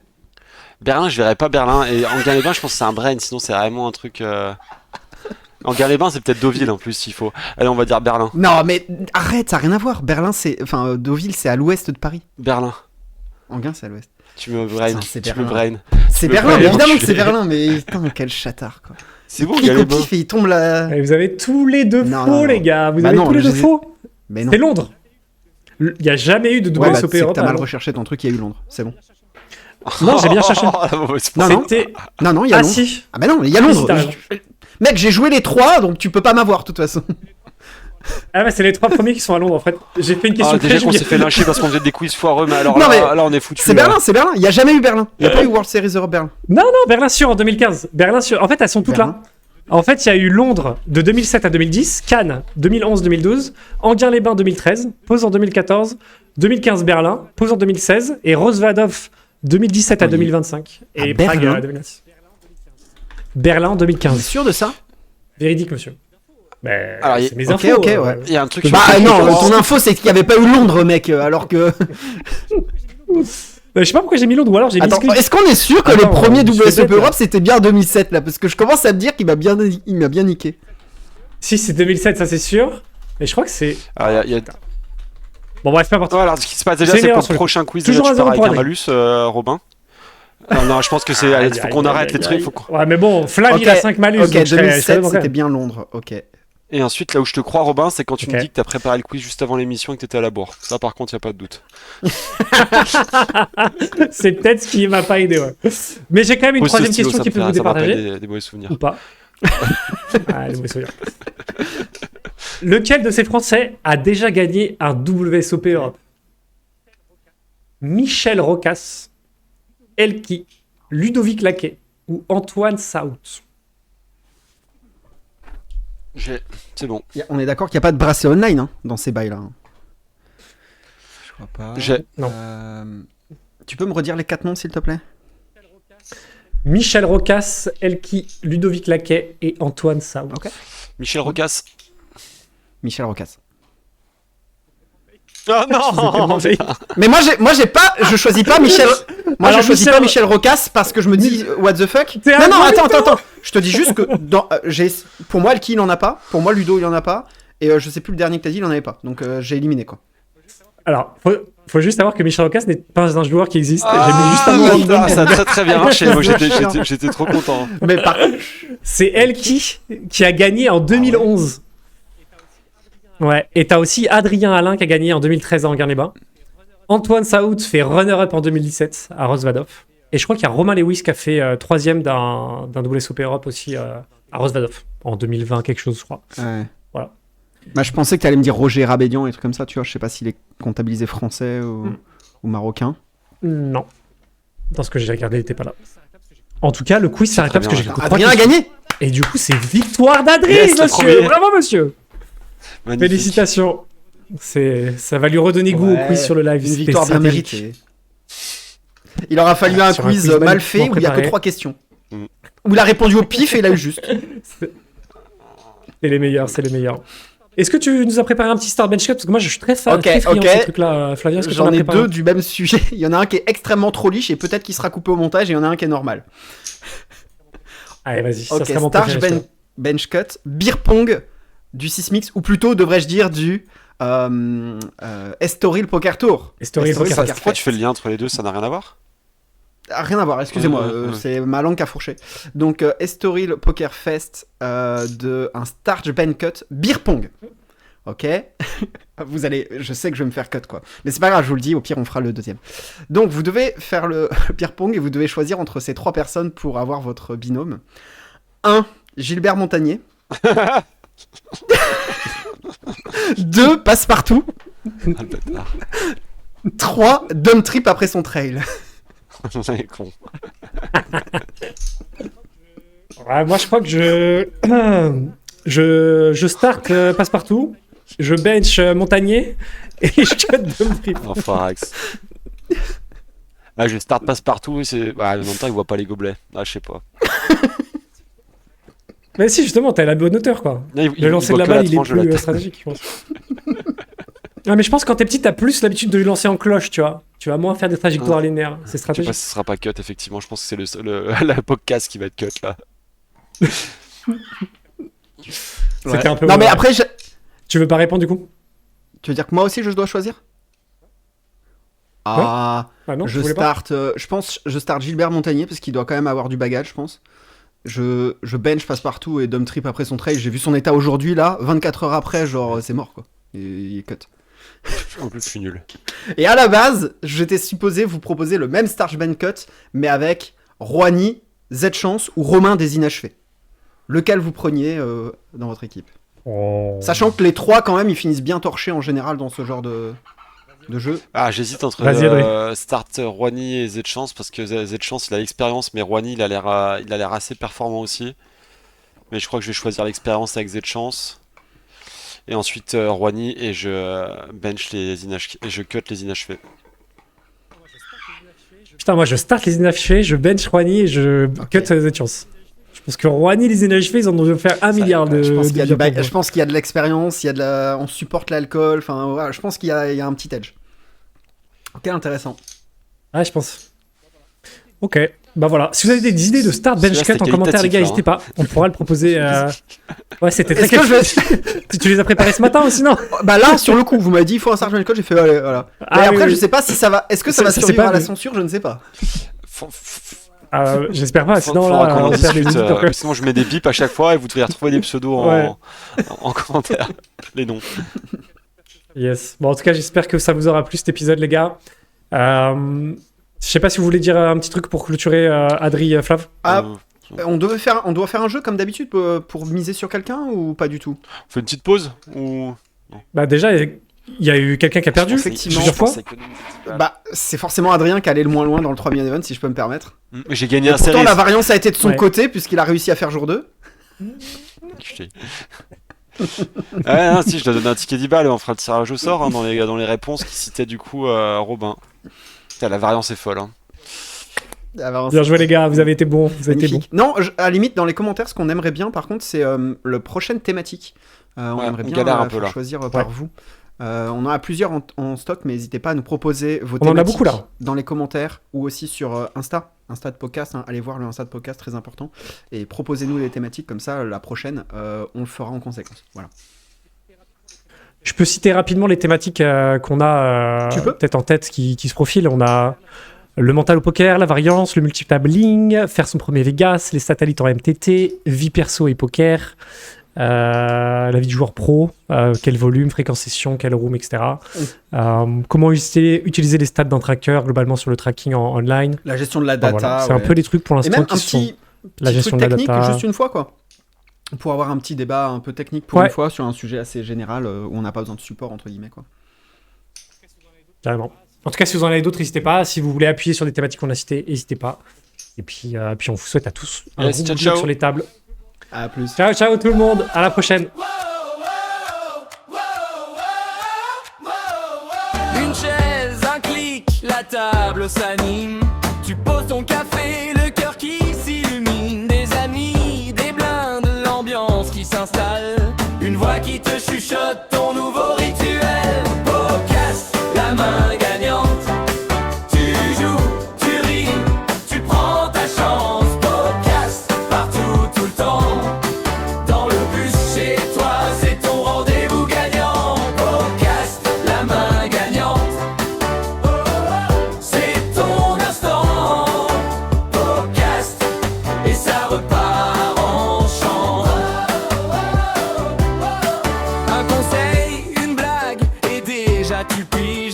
Berlin, je verrais pas Berlin. Et Anguin-les-Bains, je pense que c'est un brain, sinon c'est vraiment un truc. Anguin-les-Bains, c'est peut-être Deauville en plus, s'il faut. Allez, on va dire Berlin. Non, mais arrête, ça n'a rien à voir. Berlin, c'est. Enfin, Deauville, c'est à l'ouest de Paris. Berlin. Anguin, c'est à l'ouest. Tu me brain. Putain, c'est Tu me Berlin. brain. C'est Le Berlin, Berlin, évidemment que enculé. c'est Berlin, mais putain, quel chatard, quoi. C'est bon, Clique au Anguin-les-Bains. pif et il tombe là. Et vous avez tous les deux Non, faux, non. les gars. Vous Bah avez non, tous les je deux les ai- faux. Mais non. C'est Londres. Il n'y a jamais eu de Ouais, bah, WSOP c'est que Europe. t'as à mal Londres. recherché ton truc, il y a eu Londres. C'est bon. Non, j'ai bien cherché. Oh, la mauvaise Non, foi. non. C'était. Non, il y a Ah Londres. si. Ah, bah non, il y a Ah, si, Londres. t'as raison. Mec, j'ai joué les 3, donc tu peux pas m'avoir, de toute façon. Ah ouais, c'est les 3 premiers qui sont à Londres en fait. J'ai fait une question Ah, déjà piège, qu'on mais- s'est fait lyncher parce qu'on faisait des quiz foireux, mais alors Non, là, mais là, on est foutu. C'est Berlin. Il y a jamais eu Berlin. Il y a pas eu World Series Europe Berlin. Non, Berlin sûr en 2015. Berlin sûr. En fait, elles sont toutes Berlin. là. En fait, il y a eu Londres de 2007 à 2010, Cannes 2011-2012, Anguin-les-Bains 2013, Pose en 2014, 2015 Berlin, Pose en 2016 et Rosvadov 2017 à Oui. 2025 et À Prague Berlin. à 2026. Berlin T'es 2015. sûr de ça? Véridique, monsieur. Ben, Alors, c'est mes ok, infos. ok, ouais. Il y a un truc. Bah sur lequel non, je pense- ton info c'est qu'il y avait pas eu Londres, mec, alors que. Je sais pas pourquoi j'ai mis Londres ou alors j'ai mis Attends, Skri- est-ce qu'on est sûr que Attends, les premiers je suis WSOP bête, là. Europe c'était bien en 2007 là? Parce que je commence à me dire qu'il m'a bien niqué. Si, c'est 2007, ça c'est sûr. Mais je crois que c'est. Alors, il y a- Bon, bref, peu importe. Ouais, alors, ce qui se passe déjà, C'est c'est une pour erreur sur le le prochain quiz. Toujours Déjà, un tu zéro pars avec pour un Adrien. malus, Robin. Non, je pense que c'est. Allez, faut qu'on arrête les trucs. Faut qu'on- Ouais, mais bon, Flav Ok, il a 5 malus. Ok, donc je serais 2007 bon, quand c'était même. bien Londres, ok. Et ensuite, là où je te crois, Robin, c'est quand tu me Ok. dis que t'as préparé le quiz juste avant l'émission et que t'étais à la bourre. Ça, par contre, y a pas de doute. C'est peut-être ce qui m'a pas aidé, ouais. Mais j'ai quand même une Moi, ce troisième stylo, question ça qui me peut vous fait- ça me rappelle départager. des mauvais souvenirs. Ou pas. Ah, les mauvais souvenirs. Lequel de ces Français a déjà gagné un WSOP Europe? Michel Rocas, Elki, Ludovic Laquet ou Antoine Saout? C'est bon. On est d'accord qu'il n'y a pas de bracelet online hein, dans ces bails là. Je crois pas. Non. Tu peux me redire les 4 noms s'il te plaît? Michel Rocas, Elki, Ludovic Laquet et Antoine Saout. Ok. Michel Rocas. Michel Rocas. Oh non Mais moi j'ai pas, je choisis pas Michel. Moi Alors, je choisis Michel- pas Michel Rocas parce que je me dis what the fuck. T'es un Non gros attends. Je te dis juste que pour moi Elki il en a pas, pour moi Ludo il en a pas et je sais plus le dernier que t'as dit il en avait pas. Donc j'ai éliminé quoi. Alors, faut juste savoir que Michel Rocas n'est pas un joueur qui existe. J'ai mis Ah, juste un nom random. ça a très très bien marché. Moi, C'est j'étais trop content. Mais par contre, C'est Elki qui a gagné en 2011. Ouais, et t'as aussi Adrien Alain qui a gagné en 2013 à Anguin-les-Bains. Antoine Saout fait runner-up en 2017 à Rosvadov. Et je crois qu'il y a Romain Lewis qui a fait 3ème d'un WSOP Europe aussi à Rosvadov en 2020, quelque chose, je crois. ouais. Voilà. Bah, je pensais que t'allais me dire Roger Rabédian et trucs comme ça, tu vois. Je sais pas s'il est comptabilisé français ou marocain. Non. Dans ce que j'ai regardé, il n'était pas là. En tout cas, le quiz s'arrête là parce que j'ai que trois Adrien a questions. gagné. Et du coup, c'est victoire d'Adrien, Yes, le monsieur. premier. Bravo, monsieur. Magnifique. Félicitations. Ça va lui redonner goût au Ouais, quiz sur le live. Une C'était victoire bien stratégique. méritée. Il aura fallu un Sur un quiz quiz mal magnifiquement fait où il y a que préparé. 3 questions. Mm. Où il a répondu au pif et il a eu juste. C'est les meilleurs, c'est les meilleurs. Est-ce que tu nous as préparé un petit start bench cut? Parce que moi, je suis très fan, Ok, très friand de ok. ces trucs-là. Flavien, est-ce que tu en J'en as ai préparé 2 du même sujet. Il y en a un qui est extrêmement trop liche et peut-être qu'il sera coupé au montage et il y en a un qui est normal. Allez, vas-y, ça Ok, sera mon Starch préféré. bench cut, beer pong du Sysmix ou plutôt devrais-je dire du Estoril Poker Tour. Estoril Estoril Poker Ça, Fest. pourquoi tu fais le lien entre les deux? Ça n'a rien à voir? Ah, rien à voir, excusez-moi, Ouais. c'est ma langue qui a fourché. Donc Estoril Poker Fest de un Starch bench cut beer pong. Ok. Vous allez, je sais que je vais me faire cut quoi. Mais c'est pas grave, je vous le dis, au pire on fera le deuxième. Donc vous devez faire le beer pong et vous devez choisir entre ces 3 personnes pour avoir votre binôme. 1. Gilbert Montagnier. 2. Passepartout. Ah, le bâtard. 3. Dumb Trip après son trail. C'est con. Ouais, moi, je crois que je start passe-partout. je bench Montagnier et je cut Dom Trip. Enfin, Axe. Ah, je start passe-partout, c'est... Bah, en même temps, il voit pas les gobelets. Ah, je sais pas. Mais si, justement, t'as la bonne hauteur, quoi. Là, Le lancer de voit la que balle, il est tranche de la plus tête. stratégique, je pense. Ah, mais je pense que quand t'es petit, t'as plus l'habitude de lancer en cloche, tu vois. Tu vas moins faire des trajectoires linéaires. C'est Je sais pas stratégique. si ce sera pas cut, effectivement. Je pense que c'est la podcast qui va être cut, là. C'était un peu. Non, mais après, Tu veux pas répondre, du coup? tu veux dire que moi aussi je dois choisir? Ah, Ah non, je voulais pas. start, je pense, je start Gilbert Montagnier parce qu'il doit quand même avoir du bagage, je pense. Je bench passe-partout et Dom Trip après son trade. J'ai vu son état aujourd'hui, là, 24 heures après, genre, c'est mort, quoi. Il est cut. En plus, je suis nul. Et à la base, j'étais supposé vous proposer le même Starch Ben Cut, mais avec Rouhani, Z-Chance ou Romain des Inachevés. Lequel vous preniez dans votre équipe? Oh. Sachant que les trois, quand même, ils finissent bien torchés en général dans ce genre de jeu. Ah, j'hésite entre Vas-y, Adrien. Start Rouhani et Z-Chance parce que Z-Chance il a l'expérience, mais Rouhani il a l'air assez performant aussi. Mais je crois que je vais choisir l'expérience avec Z-Chance. Et ensuite Rouhani et je bench les inachevés et je cut les inachevés. Putain, moi, je start les inachevés, je bench Rouhani et je cut les chances. Je pense que Rouhani, les inachevés, ils en ont dû faire 1 milliard de. Je pense qu'il y a de je pense qu'il y a de l'expérience, il y a on supporte l'alcool, enfin, voilà, je pense qu'il y a un petit edge. Ok, intéressant. Ah, je pense. Ok, bah voilà. Si vous avez des idées de start bench Celui-là, cut en c'était commentaire, les gars, qualitatif, n'hésitez pas. On pourra le proposer. Ouais, c'était très Est-ce que qualitatif. Tu les as préparés ce matin ou sinon? Bah là, sur le coup, vous m'avez dit il faut un Starch Ben Cut, j'ai fait allez, voilà. Ah, Et après, oui, je oui. sais pas si ça va. Est-ce que ça va Ça, c'est survivre pas à la vu. censure? Je ne sais pas. J'espère pas, sinon Faudra là, qu'on on en va faire des discute, auditeurs. sinon je mets des bips à chaque fois et vous devriez retrouver des pseudos Ouais. en commentaire. Les noms. Yes. Bon, en tout cas, j'espère que ça vous aura plu cet épisode, les gars. Je sais pas si vous voulez dire un petit truc pour clôturer, Adri, Flav. Ah, on doit faire un jeu comme d'habitude pour miser sur quelqu'un ou pas du tout? On fait une petite pause ou... Bah, déjà, il y a eu quelqu'un qui a perdu Effectivement. plusieurs fois. Bah, c'est forcément Adrien qui allait le moins loin dans le 3 event, si je peux me permettre. J'ai gagné Et un pourtant, série. la variance a été de son Ouais. côté, puisqu'il a réussi à faire jour 2. Ah non, si, je dois donner un ticket 10 balles, on fera le tirage au sort hein, dans les réponses qui citaient du coup Robin. Putain, la variance est folle. Hein. Bien joué, les gars, vous avez été bons. Vous avez été bons. Magnifique. Non, à la limite, dans les commentaires, ce qu'on aimerait bien, par contre, c'est le prochaine thématique. On Ouais, aimerait on bien galère un peu, faire là. choisir par vous. On en a plusieurs en stock, mais n'hésitez pas à nous proposer vos On en a thématiques beaucoup, là. dans les commentaires ou aussi sur Insta de podcast. Hein. Allez voir le Insta de podcast, très important. Et proposez-nous les thématiques, comme ça, la prochaine, on le fera en conséquence. Voilà. Je peux citer rapidement les thématiques qu'on a Tu peux. peut-être en tête qui se profilent. On a le mental au poker, la variance, le multitabling, faire son premier Vegas, les satellites en MTT, vie perso et poker, la vie du joueur pro, quel volume, fréquence session, quel room, etc. Comment utiliser les stats d'un tracker globalement sur le tracking en online. La gestion de la Enfin, data. voilà. C'est un ouais. peu les trucs pour Et l'instant même qui un se font. petit, La petit gestion truc de la technique, data. juste une fois, quoi. Pour avoir un petit débat un peu technique pour Ouais. une fois sur un sujet assez général où on n'a pas besoin de support, entre guillemets, quoi. Carrément. En tout cas, si vous en avez d'autres, n'hésitez pas. Si vous voulez appuyer sur des thématiques qu'on a citées, n'hésitez pas. Et puis on vous souhaite à tous un Yes, gros ciao, boulot ciao. sur les tables. À plus. Ciao, ciao tout le monde. À la prochaine. Une chaise, un clic, la table s'anime. Tu poses ton café, le cœur qui s'illumine. Des amis, des blindes, l'ambiance qui s'installe. Une voix qui te chuchote ton nouveau rituel. Podcast, la main gagnante. Tu joues, tu ris, tu prends ta chance. Podcast, partout, tout le temps. Dans le bus, chez toi, c'est ton rendez-vous gagnant. Podcast, la main gagnante. C'est ton instant. Podcast, et ça repart en chant. Un conseil, une blague, et déjà tu plies.